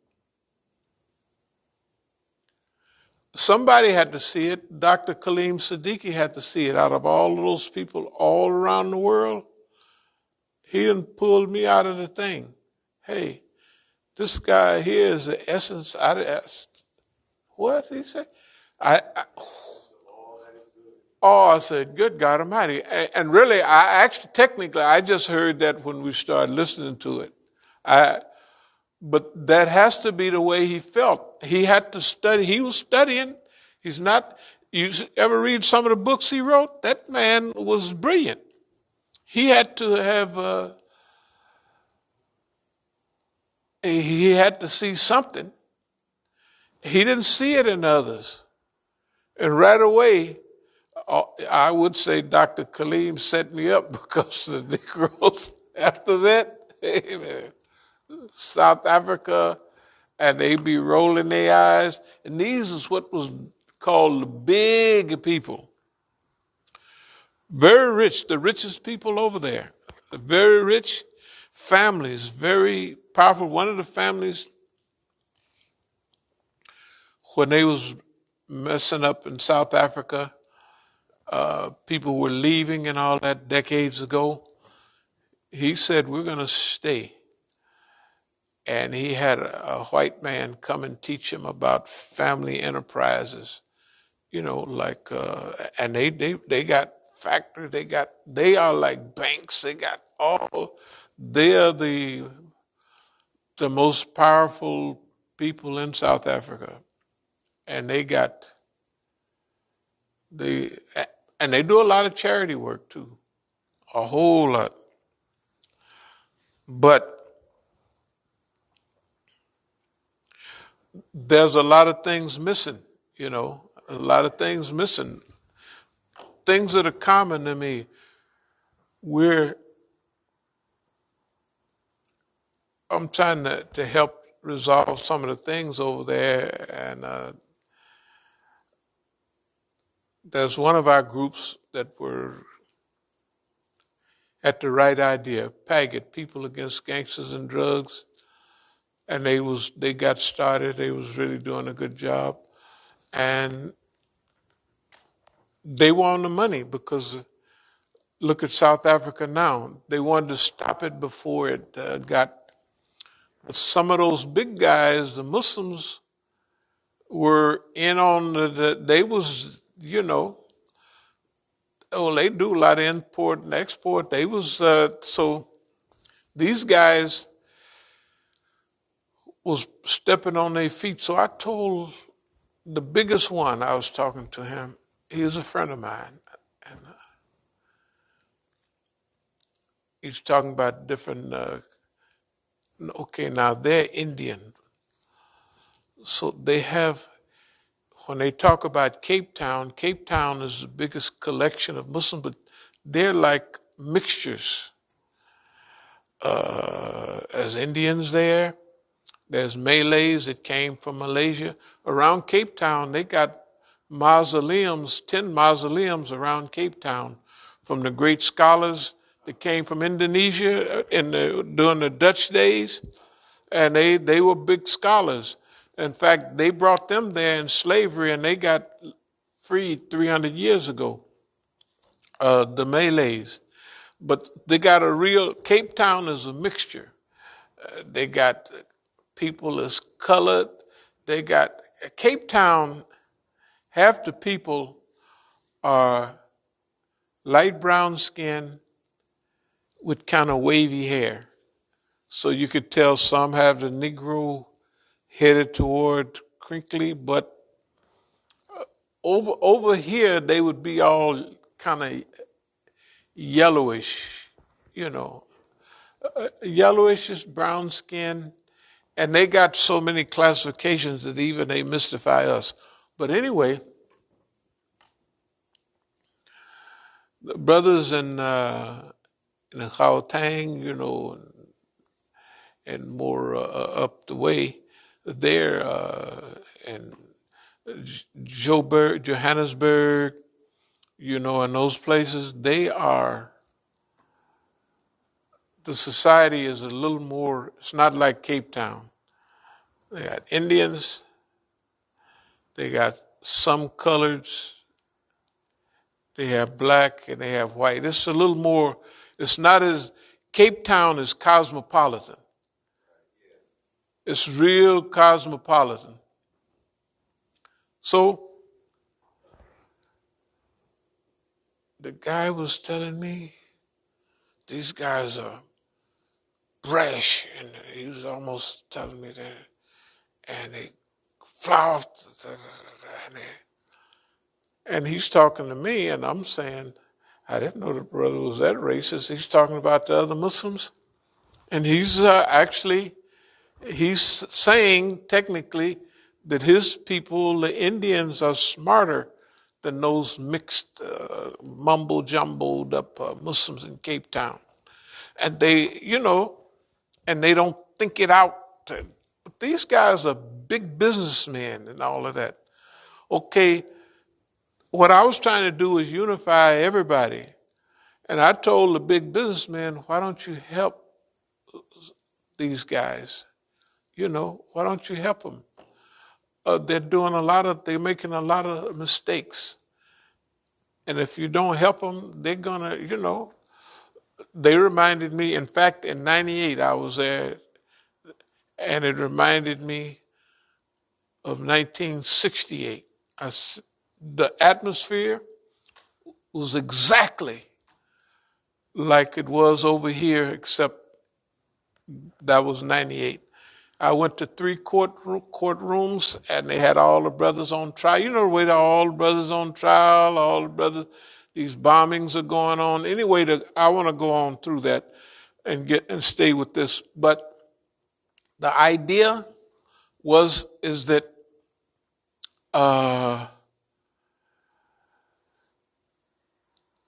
Somebody had to see it. Dr. Kaleem Siddiqui had to see it. Out of all of those people all around the world, he done pulled me out of the thing. Hey, this guy here is the essence. I asked, what did he say? I said, good God Almighty. And really, technically, I just heard that when we started listening to it. But that has to be the way he felt. He had to study. He was studying. He's not, you ever read some of the books he wrote? That man was brilliant. He had to have, he had to see something. He didn't see it in others. And right away, I would say Dr. Kaleem set me up because the Negroes, after that, hey man, South Africa, and they be rolling their eyes. And these is what was called the big people. Very rich, the richest people over there. Very rich families, very powerful. One of the families, when they was messing up in South Africa, people were leaving and all that decades ago. He said, we're going to stay. And he had a white man come and teach him about family enterprises, like, and they got factories, they are like banks, they are the most powerful people in South Africa. And they do a lot of charity work too, a whole lot. But there's a lot of things missing. A lot of things missing. Things that are common to me. I'm trying to help resolve some of the things over there, and there's one of our groups that were at the right idea, PAGIT, People Against Gangsters and Drugs, and they got started. They was really doing a good job, and they wanted the money because look at South Africa now. They wanted to stop it before it got. Some of those big guys, the Muslims, were in on they was, they do a lot of import and export. They was, so these guys was stepping on their feet. So I told the biggest one, I was talking to him, he was a friend of mine. And he's talking about different, okay, now they're Indian. So they have, when they talk about Cape Town is the biggest collection of Muslims, but they're like mixtures. As Indians there, there's Malays that came from Malaysia. Around Cape Town, they got mausoleums, 10 mausoleums around Cape Town from the great scholars that came from Indonesia during the Dutch days, and they were big scholars. In fact, they brought them there in slavery, and they got freed 300 years ago, the Malays. But they got Cape Town is a mixture. They got people as colored. They got, Cape Town, half the people are light brown skin with kind of wavy hair. So you could tell some have the Negro headed toward crinkly, but over here they would be all kind of yellowish, yellowish brown skin, and they got so many classifications that even they mystify us. But anyway, the brothers in Gauteng, and more up the way, there in Johannesburg, in those places, the society is a little more, it's not like Cape Town. They got Indians, they got some coloreds, they have black, and they have white. It's a little more, it's not as, Cape Town is cosmopolitan. It's real cosmopolitan. So the guy was telling me, these guys are brash, and he was almost telling me that, and they fly off, and he's talking to me, and I'm saying, I didn't know the brother was that racist. He's talking about the other Muslims, and he's he's saying technically that his people, the Indians, are smarter than those mixed, mumble-jumbled up Muslims in Cape Town. And they, and they don't think it out. But these guys are big businessmen and all of that. Okay, what I was trying to do is unify everybody. And I told the big businessmen, why don't you help these guys? Why don't you help them? They're making a lot of mistakes. And if you don't help them, they're gonna, they reminded me, in fact, in 98, I was there, and it reminded me of 1968. The atmosphere was exactly like it was over here, except that was 98. I went to 3 courtrooms, and they had all the brothers on trial. You know the way all the brothers on trial, all the brothers, these bombings are going on. Anyway, I want to go on through that and stay with this. But the idea is that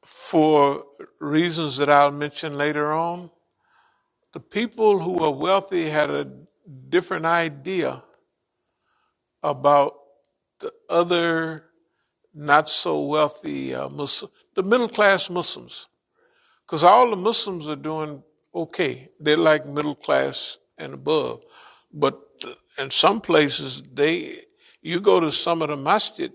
for reasons that I'll mention later on, the people who were wealthy had a different idea about the other not so wealthy Muslim, the middle class Muslims, because all the Muslims are doing okay. They're like middle class and above, but in some places you go to some of the masjid,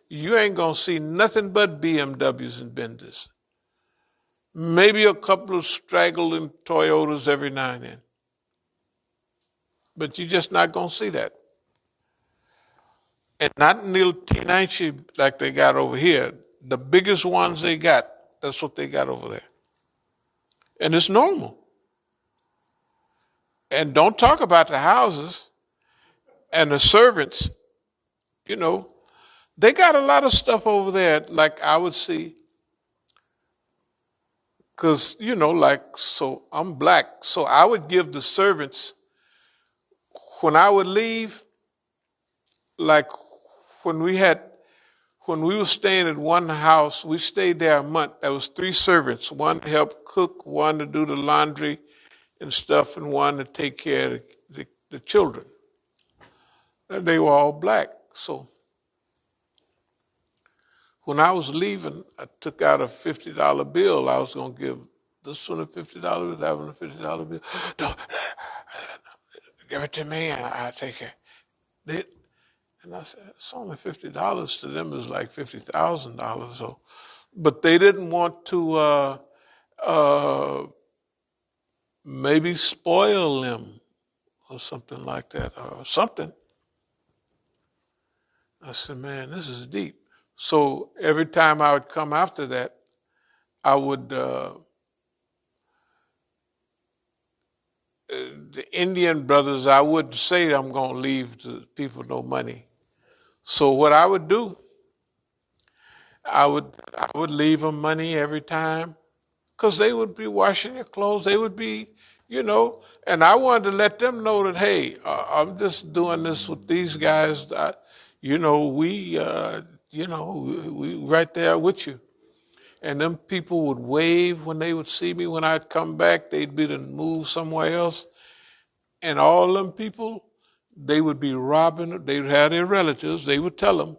you ain't gonna see nothing but BMWs and Benders. Maybe a couple of straggling Toyotas every now and then, but you're just not gonna see that. And not in the T90 like they got over here. The biggest ones they got, that's what they got over there. And it's normal. And don't talk about the houses and the servants. You know, they got a lot of stuff over there, like I would see. Because, so I'm black. So I would give the servants, when I would leave, like when we were staying at one house, we stayed there a month. There was 3 servants, one to help cook, one to do the laundry and stuff, and one to take care of the children. And they were all black. So when I was leaving, I took out a $50 bill. I was going to give this one a $50 bill, that one a $50 bill. No, give it to me and I'll take it. And I said, it's only $50 to them is like $50,000. So, but they didn't want to maybe spoil them or something like that or something. I said, man, this is deep. So every time I would come after that, I would, the Indian brothers, I wouldn't say I'm going to leave the people no money. So what I would do, I would leave them money every time because they would be washing their clothes. They would be, and I wanted to let them know that, hey, I'm just doing this with these guys. We right there with you. And them people would wave when they would see me. When I'd come back, they'd be to move somewhere else. And all them people, they would be robbing. They would have their relatives. They would tell them,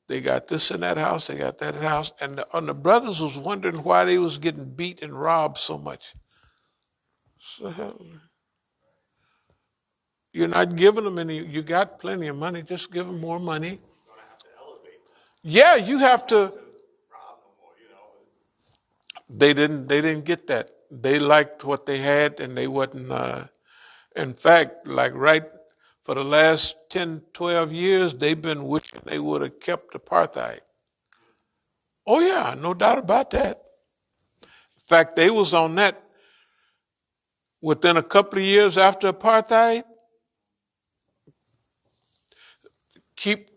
they got this in that house, they got that in that house. And the brothers was wondering why they was getting beat and robbed so much. So, you're not giving them any, you got plenty of money, just give them more money. Yeah, you have to. They didn't get that. They liked what they had and they wasn't, in fact, like right for the last 10, 12 years, they've been wishing they would have kept apartheid. Oh yeah, no doubt about that. In fact, they was on that within a couple of years after apartheid.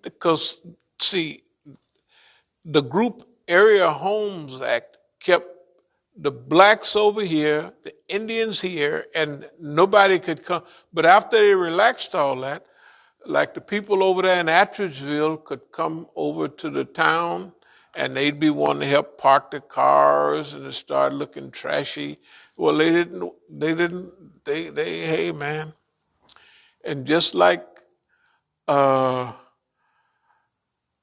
Because see, the Group Area Homes Act kept the blacks over here, the Indians here, and nobody could come. But after they relaxed all that, like the people over there in Attridgeville could come over to the town and they'd be wanting to help park the cars and it started looking trashy. Well, hey man. And just like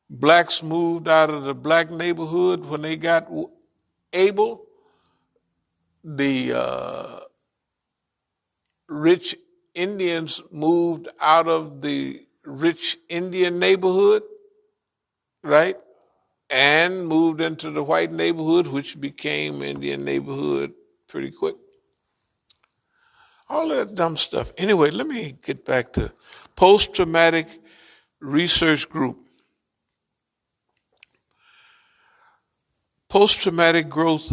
blacks moved out of the black neighborhood when they got able, the rich Indians moved out of the rich Indian neighborhood, right? And moved into the white neighborhood, which became Indian neighborhood pretty quick. All that dumb stuff. Anyway, let me get back to post-traumatic research group. Post-traumatic growth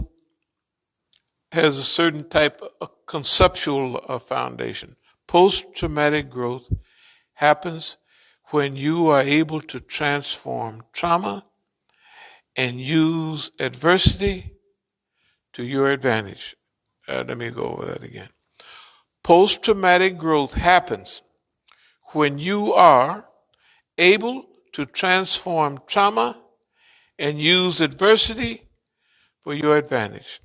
has a certain type of conceptual foundation. Post-traumatic growth happens when you are able to transform trauma and use adversity to your advantage. Let me go over that again. Post-traumatic growth happens when you are able to transform trauma and use adversity for your advantage.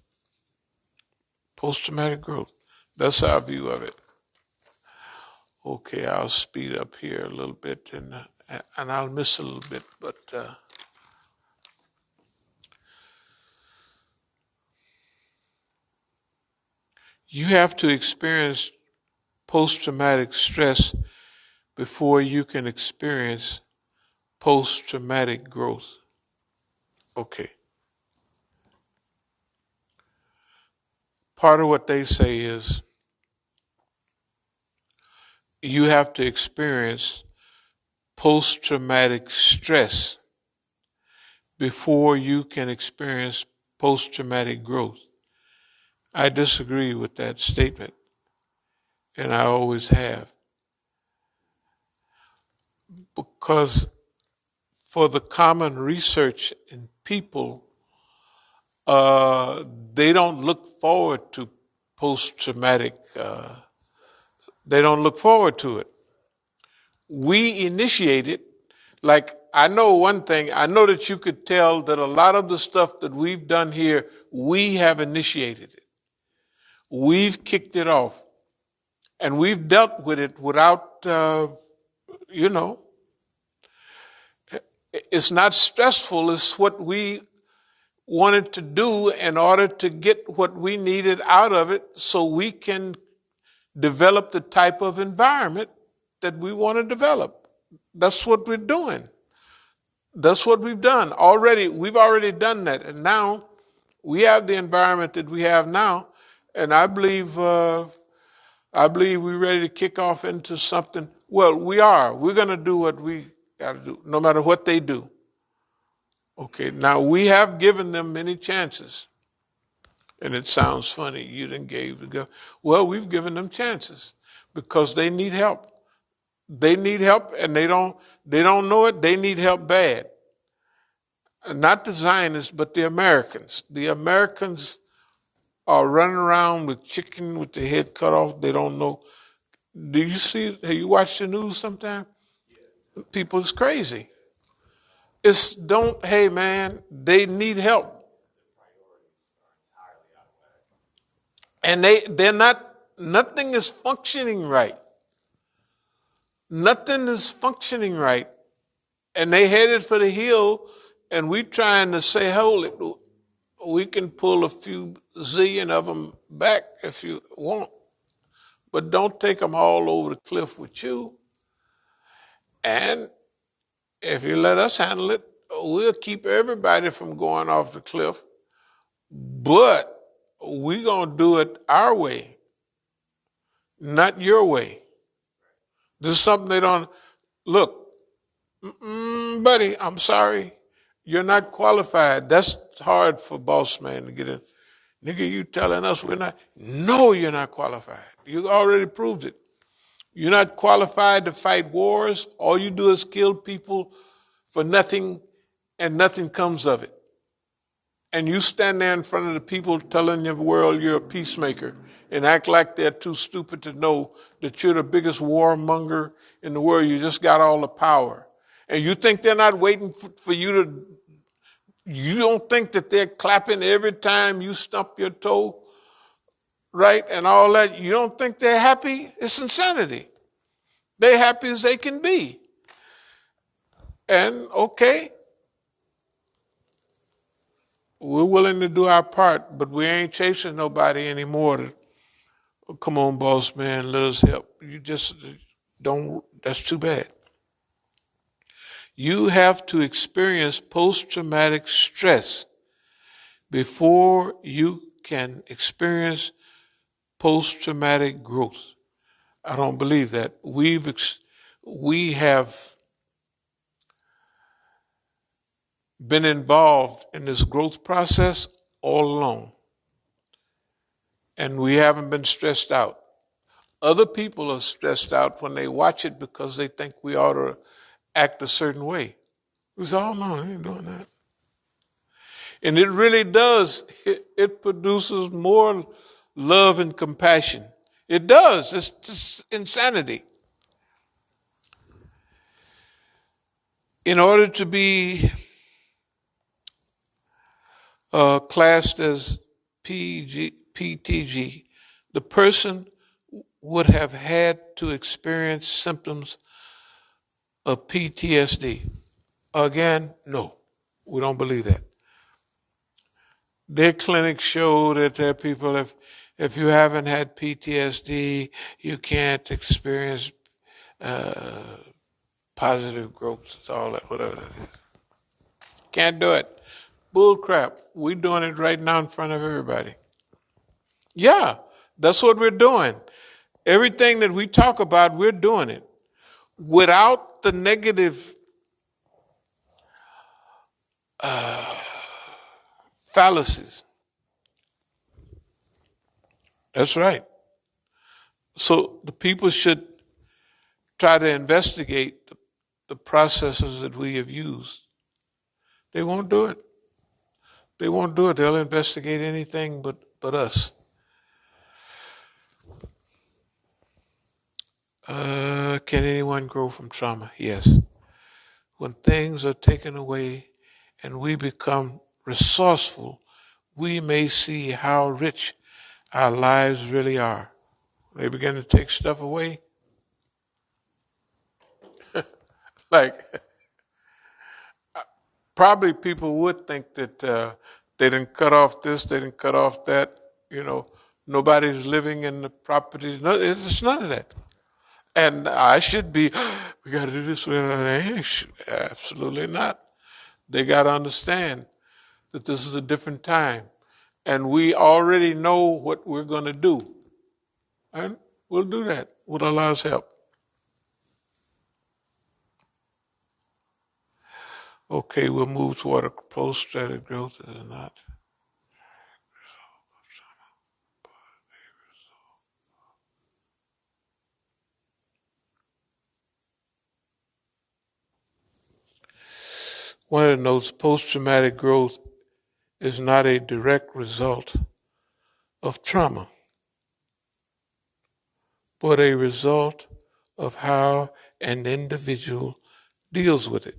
Post-traumatic growth. That's our view of it. Okay, I'll speed up here a little bit, and I'll miss a little bit, but you have to experience post-traumatic stress before you can experience post-traumatic growth. Okay. Part of what they say is you have to experience post-traumatic stress before you can experience post-traumatic growth. I disagree with that statement, and I always have. Because for the common research in people, they don't look forward to post-traumatic, they don't look forward to it. We initiate it. Like, I know one thing, I know that you could tell that a lot of the stuff that we've done here, we have initiated it. We've kicked it off. And we've dealt with it without, it's not stressful. It's what we wanted to do in order to get what we needed out of it so we can develop the type of environment that we want to develop. That's what we're doing. That's what we've done already. We've already done that. And now we have the environment that we have now. And I believe we're ready to kick off into something. Well, we are. We're going to do what we got to do, no matter what they do. Okay, now we have given them many chances. And it sounds funny, you didn't give the go. Well, we've given them chances because they need help. They need help, and they don't know it. They need help bad. And not the Zionists, but the Americans. The Americans are running around with chicken with the head cut off. They don't know. Do you see? Have you watched the news sometime? Yeah. People is crazy. Hey man, they need help. And they're not, nothing is functioning right. Nothing is functioning right. And they headed for the hill, and we trying to say, hold it, we can pull a few zillion of them back if you want, but don't take them all over the cliff with you. And if you let us handle it, we'll keep everybody from going off the cliff, but we're going to do it our way, not your way. This is something they don't, look, buddy, I'm sorry, you're not qualified. That's hard for boss man to get in. Nigga, you telling us we're not? No, you're not qualified. You already proved it. You're not qualified to fight wars. All you do is kill people for nothing, and nothing comes of it. And you stand there in front of the people telling the world you're a peacemaker and act like they're too stupid to know that you're the biggest warmonger in the world. You just got all the power. And you think they're not waiting for you to, you don't think that they're clapping every time you stump your toe, right? And all that. You don't think they're happy? It's insanity. They're happy as they can be. And okay, we're willing to do our part, but we ain't chasing nobody anymore. Come on, boss man, let us help. You just don't, that's too bad. You have to experience post-traumatic stress before you can experience post-traumatic growth. I don't believe that. We have been involved in this growth process all along. And we haven't been stressed out. Other people are stressed out when they watch it because they think we ought to act a certain way. We say, oh no, I ain't doing that. And it really does. It produces more love and compassion. It does. It's just insanity. In order to be classed as PTG, the person would have had to experience symptoms of PTSD. Again, no, we don't believe that. Their clinics show that there are people, if you haven't had PTSD, you can't experience positive growth, all that, whatever that is. Can't do it. Bull crap. We're doing it right now in front of everybody. Yeah, that's what we're doing. Everything that we talk about, we're doing it. Without the negative fallacies. That's right. So the people should try to investigate the processes that we have used. They won't do it. They won't do it. They'll investigate anything but us. Can anyone grow from trauma? Yes. When things are taken away and we become resourceful, we may see how rich our lives really are. They begin to take stuff away. Like, probably people would think that they didn't cut off this, they didn't cut off that, nobody's living in the property. No, it's none of that. And I should be, we got to do this. Absolutely not. They got to understand that this is a different time. And we already know what we're going to do. And we'll do that with Allah's help. Okay, we'll move toward a post-strategic growth. Is it not? One of the notes, post-traumatic growth is not a direct result of trauma, but a result of how an individual deals with it.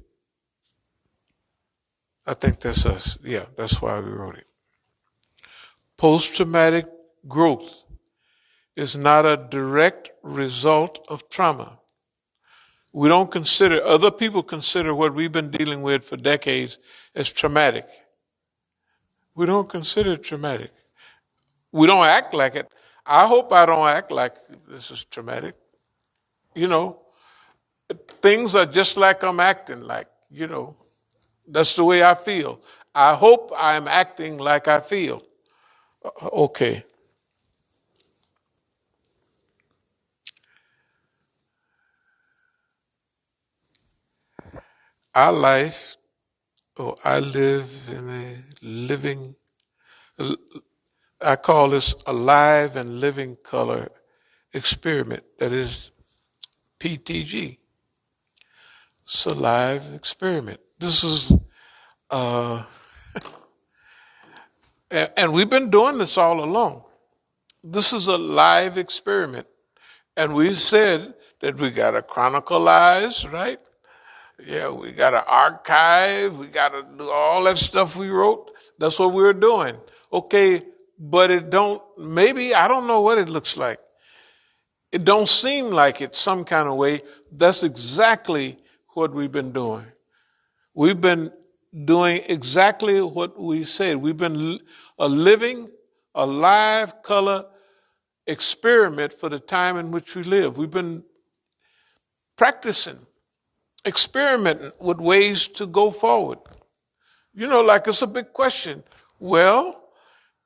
I think that's us. Yeah, that's why we wrote it. Post-traumatic growth is not a direct result of trauma. We don't consider, other people consider what we've been dealing with for decades as traumatic. We don't consider it traumatic. We don't act like it. I hope I don't act like this is traumatic. Things are just like I'm acting like, that's the way I feel. I hope I'm acting like I feel. Okay. Our life, I live in a living, I call this a live and living color experiment. That is PTG. It's a live experiment. This is, and we've been doing this all along. This is a live experiment. And we said that we got to chronicleize, right? Yeah, we got to archive. We got to do all that stuff we wrote. That's what we're doing. Okay, but it don't, maybe, I don't know what it looks like. It don't seem like it some kind of way. That's exactly what we've been doing. We've been doing exactly what we said. We've been a living, alive color experiment for the time in which we live. We've been practicing, experimenting with ways to go forward. Like it's a big question. Well,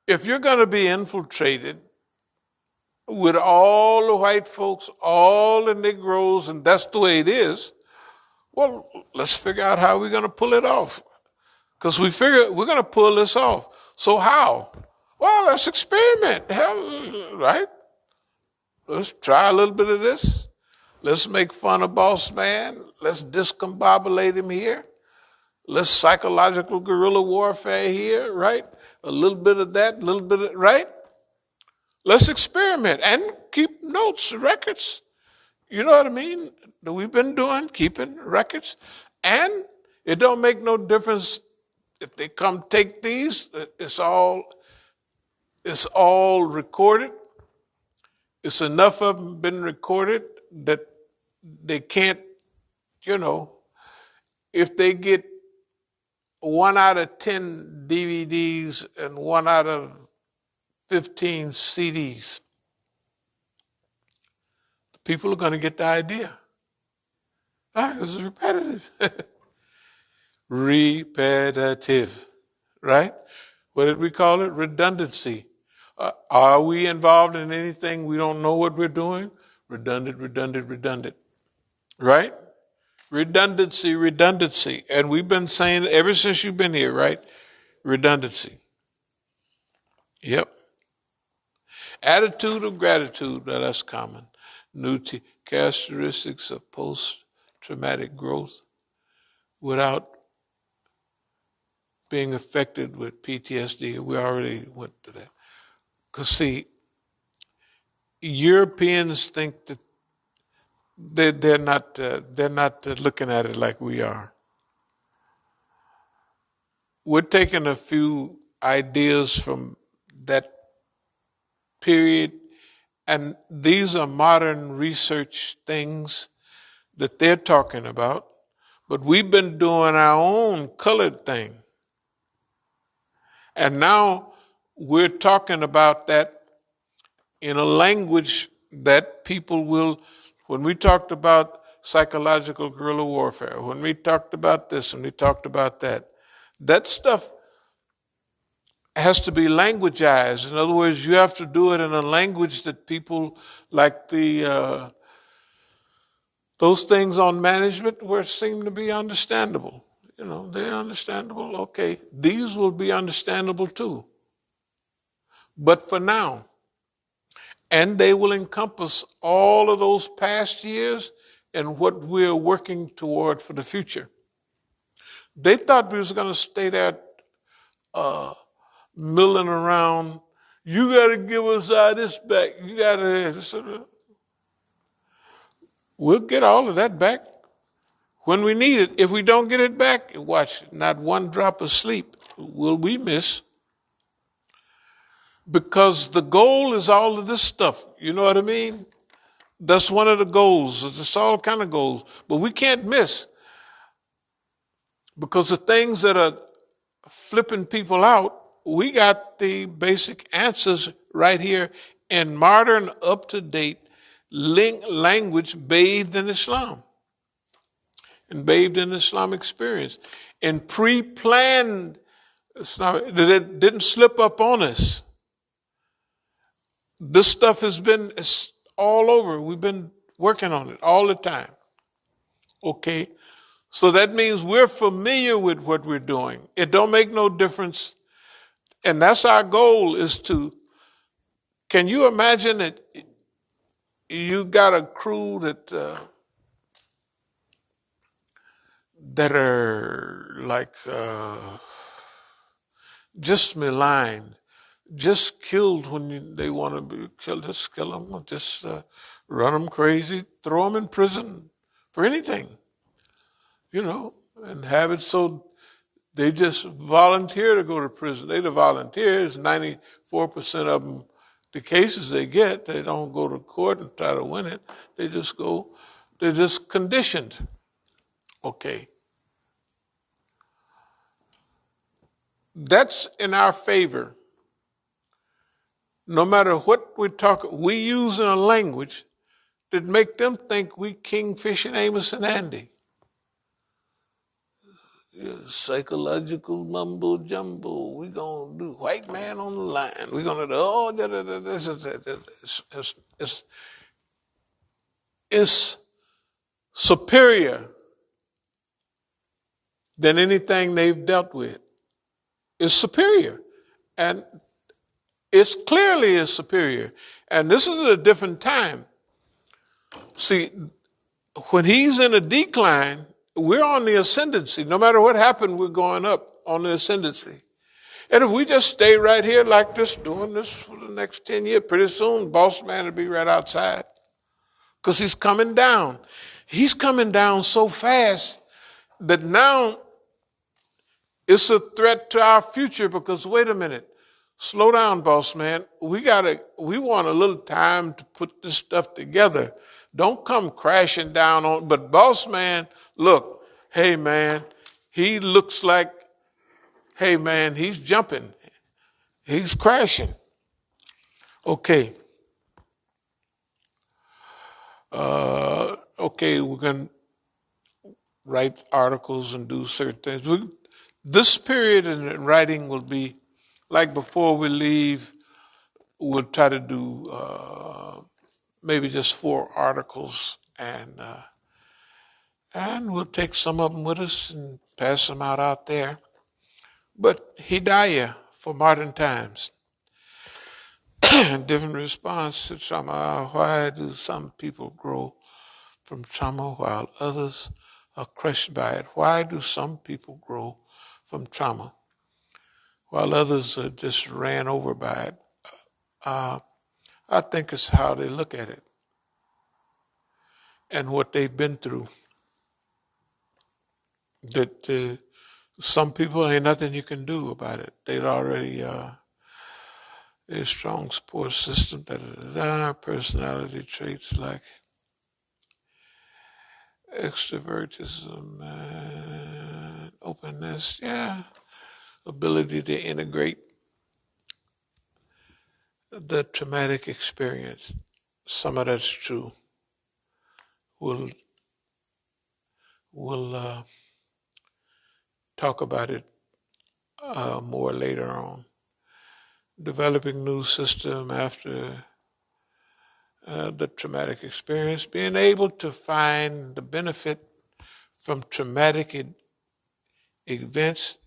if you're going to be infiltrated with all the white folks, all the Negroes, and that's the way it is, well, let's figure out how we're going to pull it off. Because we figure we're going to pull this off. So how? Well, let's experiment. Hell, right? Let's try a little bit of this. Let's make fun of boss man. Let's discombobulate him here. Let's psychological guerrilla warfare here, right? A little bit of that, a little bit of, right? Let's experiment and keep notes, records. You know what I mean? That we've been doing, keeping records. And It don't make no difference if they come take these. It's all recorded. It's enough of them been recorded that they can't, if they get 1 out of 10 DVDs and 1 out of 15 CDs, people are going to get the idea. This is repetitive. Repetitive, right? What did we call it? Redundancy. Are we involved in anything we don't know what we're doing? Redundant, right? Redundancy. And we've been saying it ever since you've been here, right? Redundancy. Yep. Attitude of gratitude, that's common. New characteristics of post-traumatic growth without being affected with PTSD. We already went to that. Because, see, Europeans think that they're not looking at it like we are. We're taking a few ideas from that period, and these are modern research things that they're talking about, but we've been doing our own colored thing. And now we're talking about that in a language that people will, when we talked about psychological guerrilla warfare, when we talked about this and we talked about that, that stuff has to be languageized. In other words, you have to do it in a language that people like those things on management where seem to be understandable. They're understandable. Okay, these will be understandable too. But for now, and they will encompass all of those past years and what we're working toward for the future. They thought we was going to stay there milling around. You got to give us this back. You got to. We'll get all of that back when we need it. If we don't get it back, watch, not one drop of sleep will we miss. Because the goal is all of this stuff. You know what I mean? That's one of the goals. It's all kind of goals. But we can't miss. Because the things that are flipping people out, we got the basic answers right here in modern, up-to-date language bathed in Islam. And bathed in Islamic experience. And pre-planned Islam, it didn't slip up on us. This stuff has been all over. We've been working on it all the time. Okay? So that means we're familiar with what we're doing. It don't make no difference. And that's our goal, is to, can you imagine that you got a crew that are like just maligned, just killed when they want to be killed, just kill them, just run them crazy, throw them in prison for anything, and have it so they just volunteer to go to prison. They the volunteers, 94% of them, the cases they get, they don't go to court and try to win it. They just go, they're just conditioned. Okay. That's in our favor. No matter what we talk, we use in a language that make them think we Kingfish and Amos and Andy. Psychological mumbo jumbo. We're going to do white man on the line. We're going to do, it's superior than anything they've dealt with. It's superior. And it's clearly is superior. And this is a different time. See, when he's in a decline, we're on the ascendancy. No matter what happened, we're going up on the ascendancy. And if we just stay right here like this, doing this for the next 10 years, pretty soon, boss man will be right outside. Because he's coming down. He's coming down so fast that now It's a threat to our future because wait a minute. Slow down, boss man. We want a little time to put this stuff together. Don't come crashing down on, but boss man, look, hey man, he looks like, hey man, he's jumping. He's crashing. Okay. Okay, we're going to write articles and do certain things. This period in writing will be like before we leave, we'll try to do maybe just 4 articles, and we'll take some of them with us and pass them out there. But Hidayah for modern times, different response to trauma. Why do some people grow from trauma while others are crushed by it? Why do some people grow from trauma while others are just ran over by it? I think it's how they look at it and what they've been through. That some people ain't nothing you can do about it. They'd already a strong support system. Personality traits like extrovertism, openness, yeah, ability to integrate the traumatic experience. Some of that's true. We'll talk about it more later on. Developing new system after the traumatic experience, being able to find the benefit from traumatic events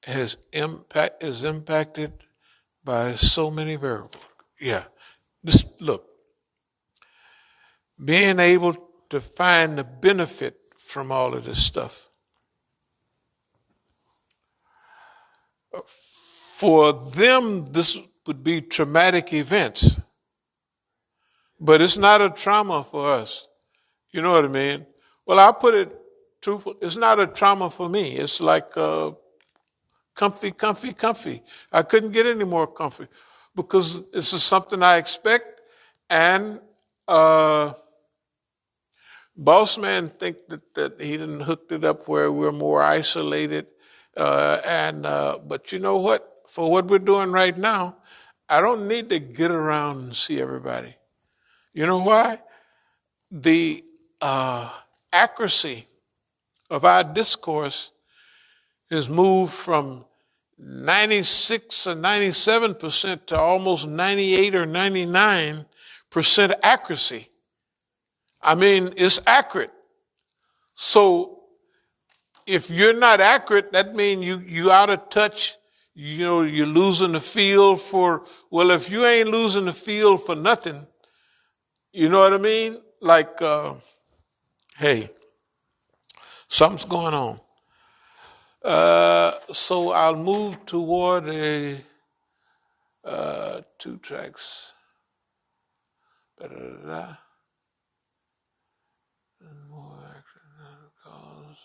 is impacted by so many variables. Yeah, look, being able to find the benefit from all of this stuff. For them, this would be traumatic events, but it's not a trauma for us. You know what I mean? Well, I'll put it truthful. It's not a trauma for me. It's like comfy, comfy, comfy. I couldn't get any more comfy because this is something I expect. And boss man think that he didn't hooked it up where we're more isolated. But you know what? For what we're doing right now, I don't need to get around and see everybody. You know why? The accuracy of our discourse is moved from 96 or 97% to almost 98 or 99% accuracy. I mean, it's accurate. So if you're not accurate, that means you out of touch. You know, you're losing the feel for, well, if you ain't losing the feel for nothing, you know what I mean? Like, hey, something's going on. So I'll move toward a 2 tracks. Da-da-da-da. More action cause.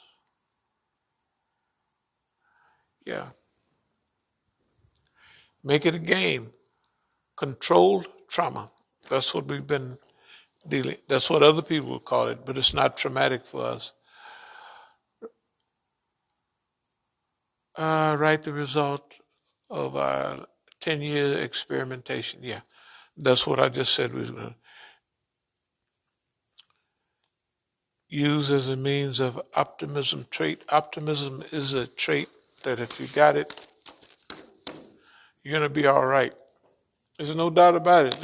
Yeah. Make it a game. Controlled trauma. That's what we've been dealing. That's what other people would call it, but it's not traumatic for us. Write the result of our 10-year experimentation. Yeah. That's what I just said we was going to use as a means of optimism trait. Optimism is a trait that if you got it, you're going to be all right. There's no doubt about it.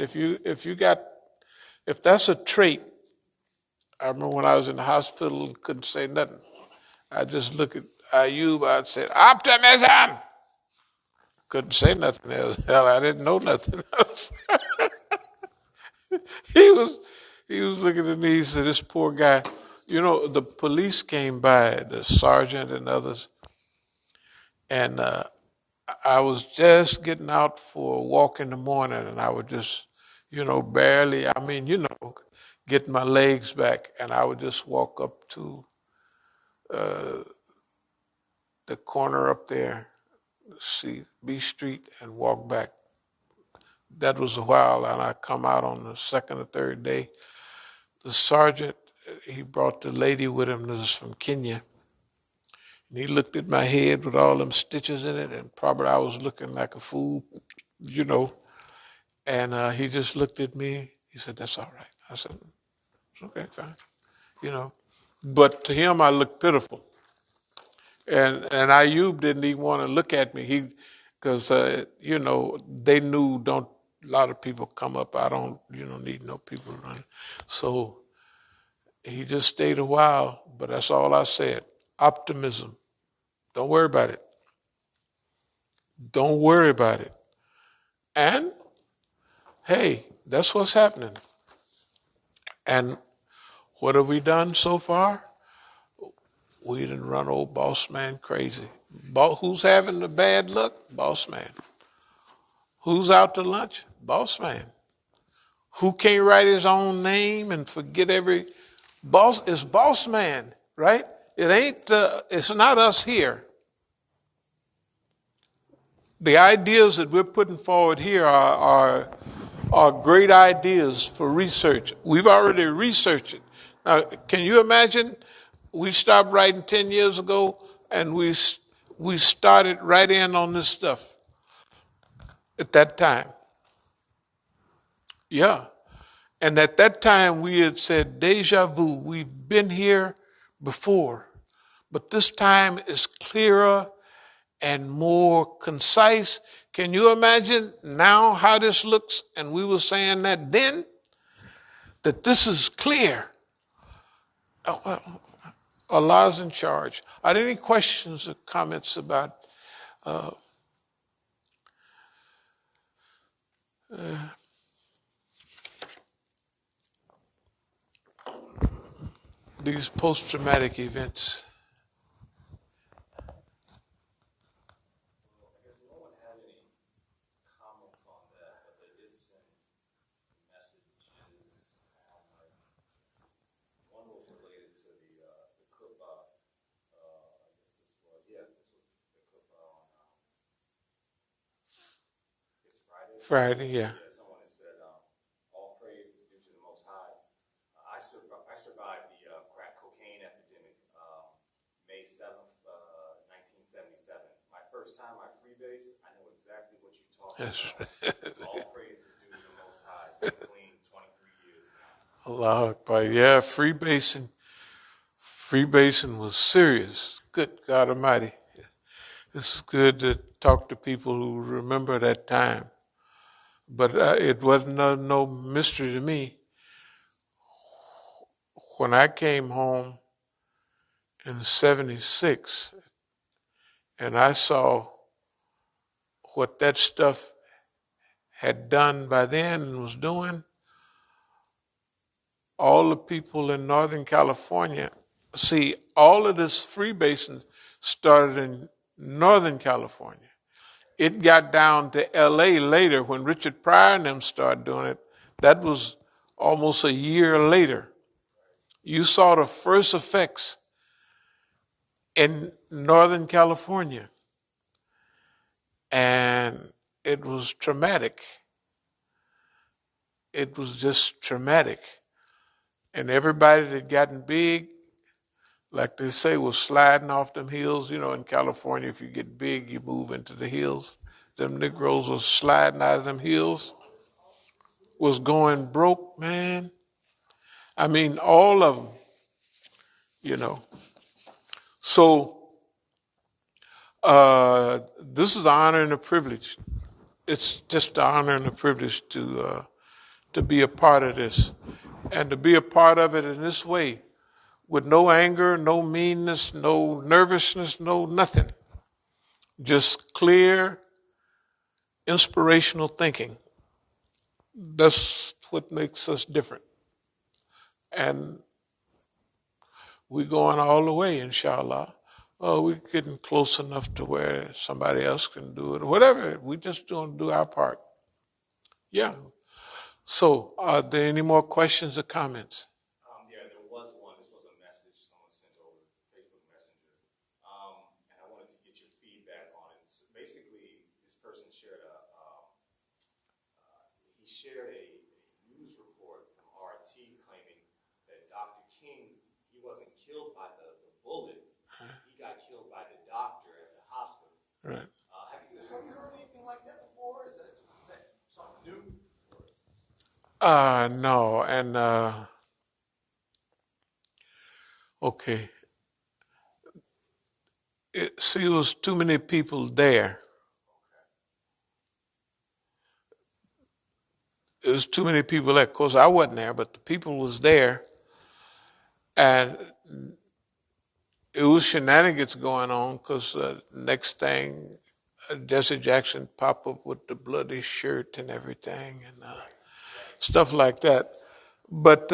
If that's a trait, I remember when I was in the hospital and couldn't say nothing. I just look at Ayub, I'd say, optimism! Couldn't say nothing else. Hell, I didn't know nothing else. he was looking at me, he said, this poor guy. You know, the police came by, the sergeant and others, and I was just getting out for a walk in the morning, and I would just, barely, getting my legs back, and I would just walk up to the corner up there, see B Street, and walk back. That was a while, and I come out on the second or third day. The sergeant, he brought the lady with him that was from Kenya. And he looked at my head with all them stitches in it, and probably I was looking like a fool, you know. And he just looked at me. He said, "That's all right." I said, "It's okay, fine," you know. But to him, I looked pitiful. And Ayub didn't even want to look at me. Because you know, they knew don't a lot of people come up. I don't, need no people running. So he just stayed a while, but that's all I said. Optimism. Don't worry about it. Don't worry about it. And hey, that's what's happening. And what have we done so far? We done run old boss man crazy. Who's having the bad luck? Boss man. Who's out to lunch? Boss man. Who can't write his own name and forget every boss? It's boss man, right? It ain't. It's not us here. The ideas that we're putting forward here are great ideas for research. We've already researched it. Now, can you imagine? We stopped writing 10 years ago, and we started right in on this stuff at that time. Yeah. And at that time, we had said, deja vu, we've been here before, but this time is clearer and more concise. Can you imagine now how this looks? And we were saying that then, that this is clear. Allah's in charge. Are there any questions or comments about these post-traumatic events? Friday, yeah. Someone has said, all praise is due to the Most High. I survived the crack cocaine epidemic, May 7th, 1977. My first time I freebased, I know exactly what you're talking about. All praise is due to the Most High. Clean 23 years now. Allah Akbar. Yeah, freebasing was serious. Good God Almighty. It's good to talk to people who remember that time. But it wasn't no mystery to me. When I came home in '76 and I saw what that stuff had done by then and was doing, all the people in Northern California, see, all of this freebasing started in Northern California. It got down to LA later when Richard Pryor and them started doing it. That was almost a year later. You saw the first effects in Northern California. And it was traumatic. It was just traumatic. And everybody that gotten big, like they say, was sliding off them hills. You know, in California, if you get big, you move into the hills. Them Negroes was sliding out of them hills, was going broke, man. I mean, all of them, you know. So this is an honor and a privilege. It's just an honor and a privilege to be a part of this, and to be a part of it in this way, with no anger, no meanness, no nervousness, no nothing. Just clear, inspirational thinking. That's what makes us different. And we're going all the way, inshallah. We're getting close enough to where somebody else can do it, or whatever. We just do our part. Yeah. So, are there any more questions or comments? Yeah, there was one. This was a message someone sent over Facebook Messenger. And I wanted to killed by the bullet. He got killed by the doctor at the hospital. Right. Have you heard anything like that before? Is that something new? No, and okay. See, it was too many people there. It was too many people there. Of course, I wasn't there, but the people was there, and it was shenanigans going on. Because next thing, Jesse Jackson pop up with the bloody shirt and everything, and stuff like that. But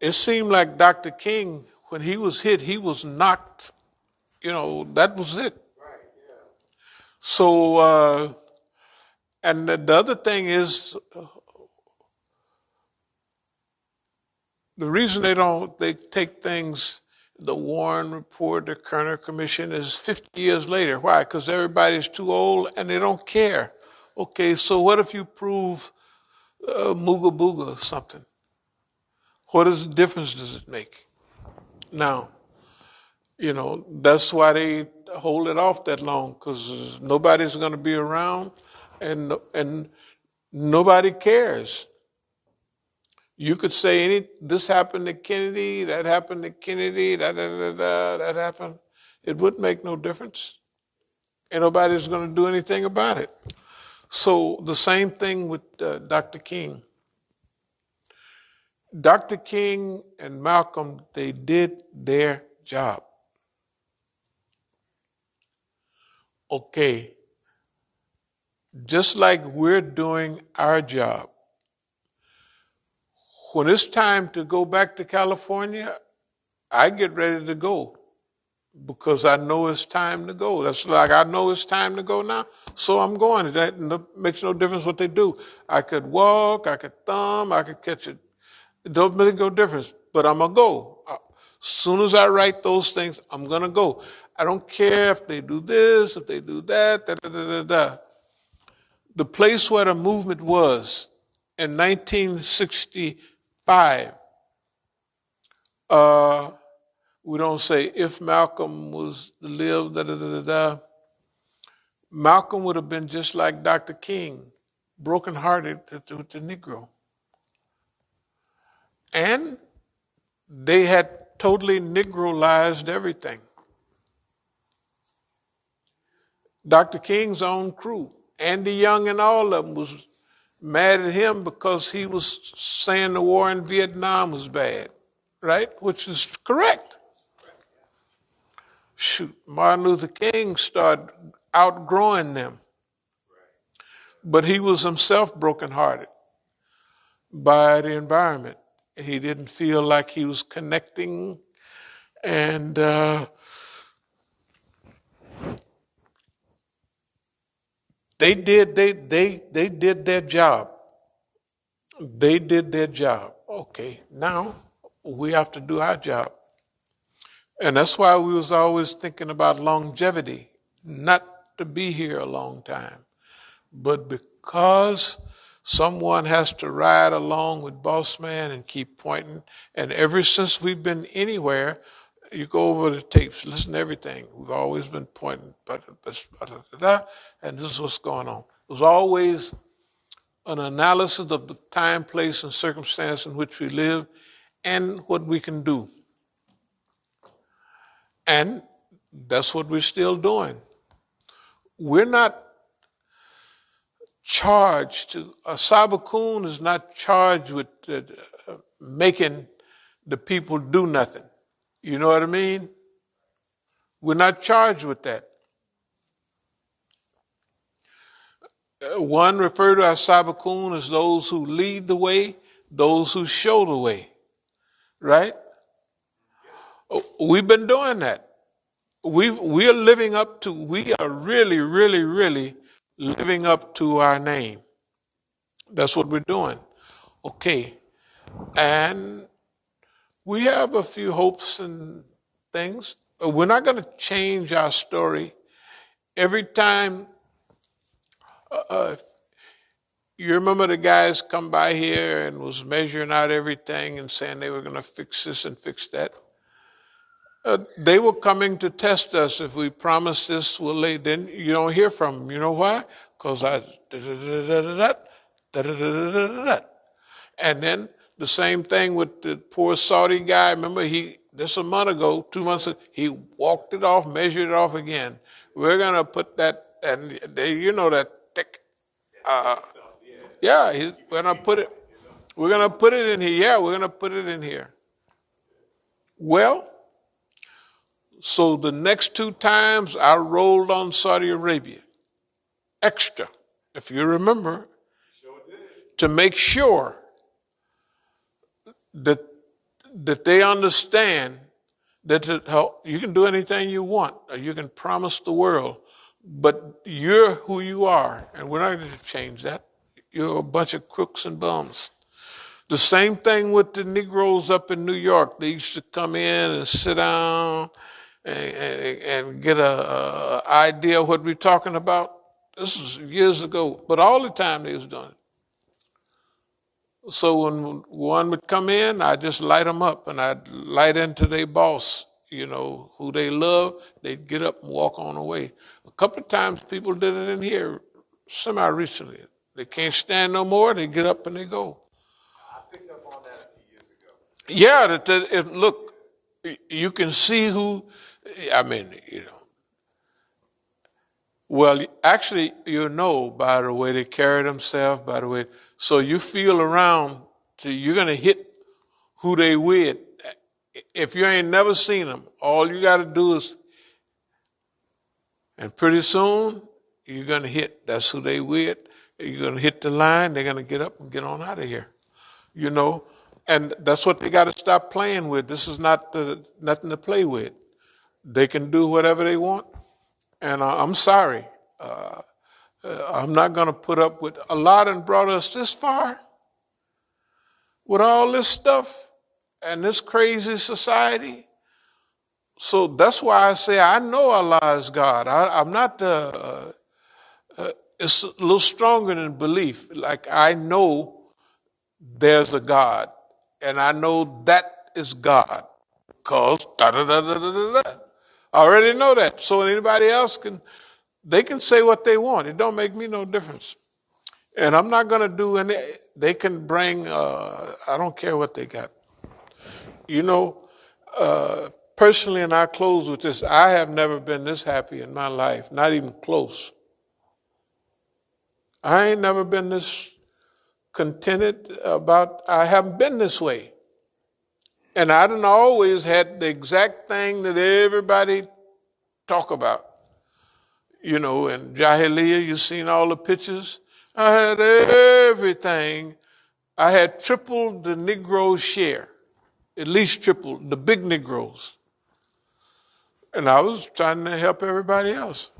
it seemed like Dr. King, when he was hit, he was knocked. That was it. Right, yeah. So, and the other thing is, the reason they take things, the Warren Report, the Kerner Commission, is 50 years later. Why? Because everybody's too old and they don't care. Okay, so what if you prove Mooga Booga or something? What difference does it make? Now, that's why they hold it off that long, because nobody's going to be around, and nobody cares. You could say this happened to Kennedy, that happened to Kennedy, that happened. It wouldn't make no difference. And nobody's going to do anything about it. So the same thing with Dr. King. Dr. King and Malcolm, they did their job. Okay, just like we're doing our job. When it's time to go back to California, I get ready to go because I know it's time to go. That's like I know it's time to go now, so I'm going. That makes no difference what they do. I could walk, I could thumb, I could catch it. It don't make no difference, but I'm going to go. As soon as I write those things, I'm going to go. I don't care if they do this, if they do that, The place where the movement was in 1965, we don't say if Malcolm was to live, Malcolm would have been just like Dr. King, brokenhearted with the Negro. And they had totally Negroized everything. Dr. King's own crew, Andy Young and all of them, was mad at him because he was saying the war in Vietnam was bad, right? Which is correct. Shoot, Martin Luther King started outgrowing them. But he was himself brokenhearted by the environment. He didn't feel like he was connecting, and they did their job. They did their job. Okay, now we have to do our job. And that's why we was always thinking about longevity, not to be here a long time, but because someone has to ride along with Boss Man and keep pointing. And ever since we've been anywhere, you go over the tapes, listen to everything. We've always been pointing, and this is what's going on. It was always an analysis of the time, place, and circumstance in which we live and what we can do. And that's what we're still doing. We're not charged to, As-Sabiqun is not charged with making the people do nothing. You know what I mean? We're not charged with that. One referred to As-Sabiqun as those who lead the way, those who show the way. Right? We've been doing that. We are really, really, really living up to our name. That's what we're doing. Okay. And we have a few hopes and things. We're not going to change our story. Every time, You remember the guys come by here and was measuring out everything and saying they were going to fix this and fix that? They were coming to test us. If we promise this, will they? Then you don't hear from them. You know why? Because I da-da-da-da-da-da, da-da-da-da-da-da. And then the same thing with the poor Saudi guy. Remember, this a month ago, 2 months ago, he walked it off, measured it off again. We're going to put that, and that thick, we're going to put it, in here. Yeah, we're going to put it in here. Well, so the next 2 times I rolled on Saudi Arabia, extra, if you remember, to make sure that they understand that you can do anything you want, or you can promise the world, but you're who you are, and we're not going to change that. You're a bunch of crooks and bums. The same thing with the Negroes up in New York. They used to come in and sit down and get a idea of what we're talking about. This was years ago, but all the time they was doing it. So when one would come in, I just light them up, and I'd light into their boss, who they love. They'd get up and walk on away. A couple of times people did it in here semi-recently. They can't stand no more. They get up and they go. I picked up on that a few years ago. Yeah, look, you can see who, well, actually, by the way they carry themselves, by the way. So you feel around, you're going to hit who they with. If you ain't never seen them, all you got to do is, and pretty soon, you're going to hit. That's who they with. You're going to hit the line. They're going to get up and get on out of here. And that's what they got to stop playing with. This is not nothing to play with. They can do whatever they want. And I'm sorry. I'm not going to put up with a lot and brought us this far with all this stuff and this crazy society. So that's why I say I know Allah is God. I'm not, it's a little stronger than belief. Like I know there's a God, and I know that is God because da-da-da-da-da-da. I already know that. So anybody else they can say what they want. It don't make me no difference. And I'm not going to do any, they can bring, I don't care what they got. Personally, and I close with this, I have never been this happy in my life, not even close. I ain't never been this contented I haven't been this way. And I done always had the exact thing that everybody talk about. In Jahiliyyah, you've seen all the pictures. I had everything. I had tripled the Negro share, at least tripled, the big Negroes. And I was trying to help everybody else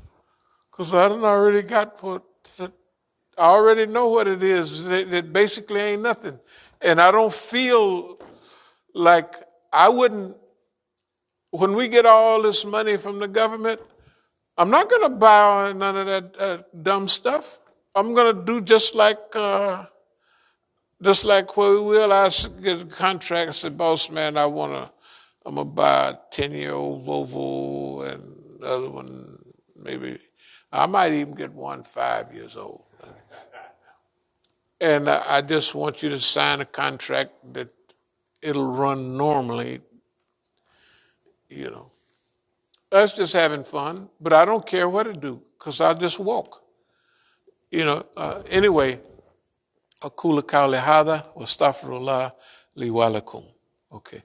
because I done already got I already know what it is. It basically ain't nothing. And I don't feel like I wouldn't, when we get all this money from the government, I'm not going to buy none of that dumb stuff. I'm going to do just like where we will. I get a contract. I said, boss man, I'm going to buy a 10-year-old Volvo and the other one, maybe, I might even get one 5 years old. And I just want you to sign a contract that it'll run normally, That's just having fun, but I don't care what it do, because I'll just walk. Anyway, aqulu qawli hadha wa astaghfirullah li wa lakum. Okay.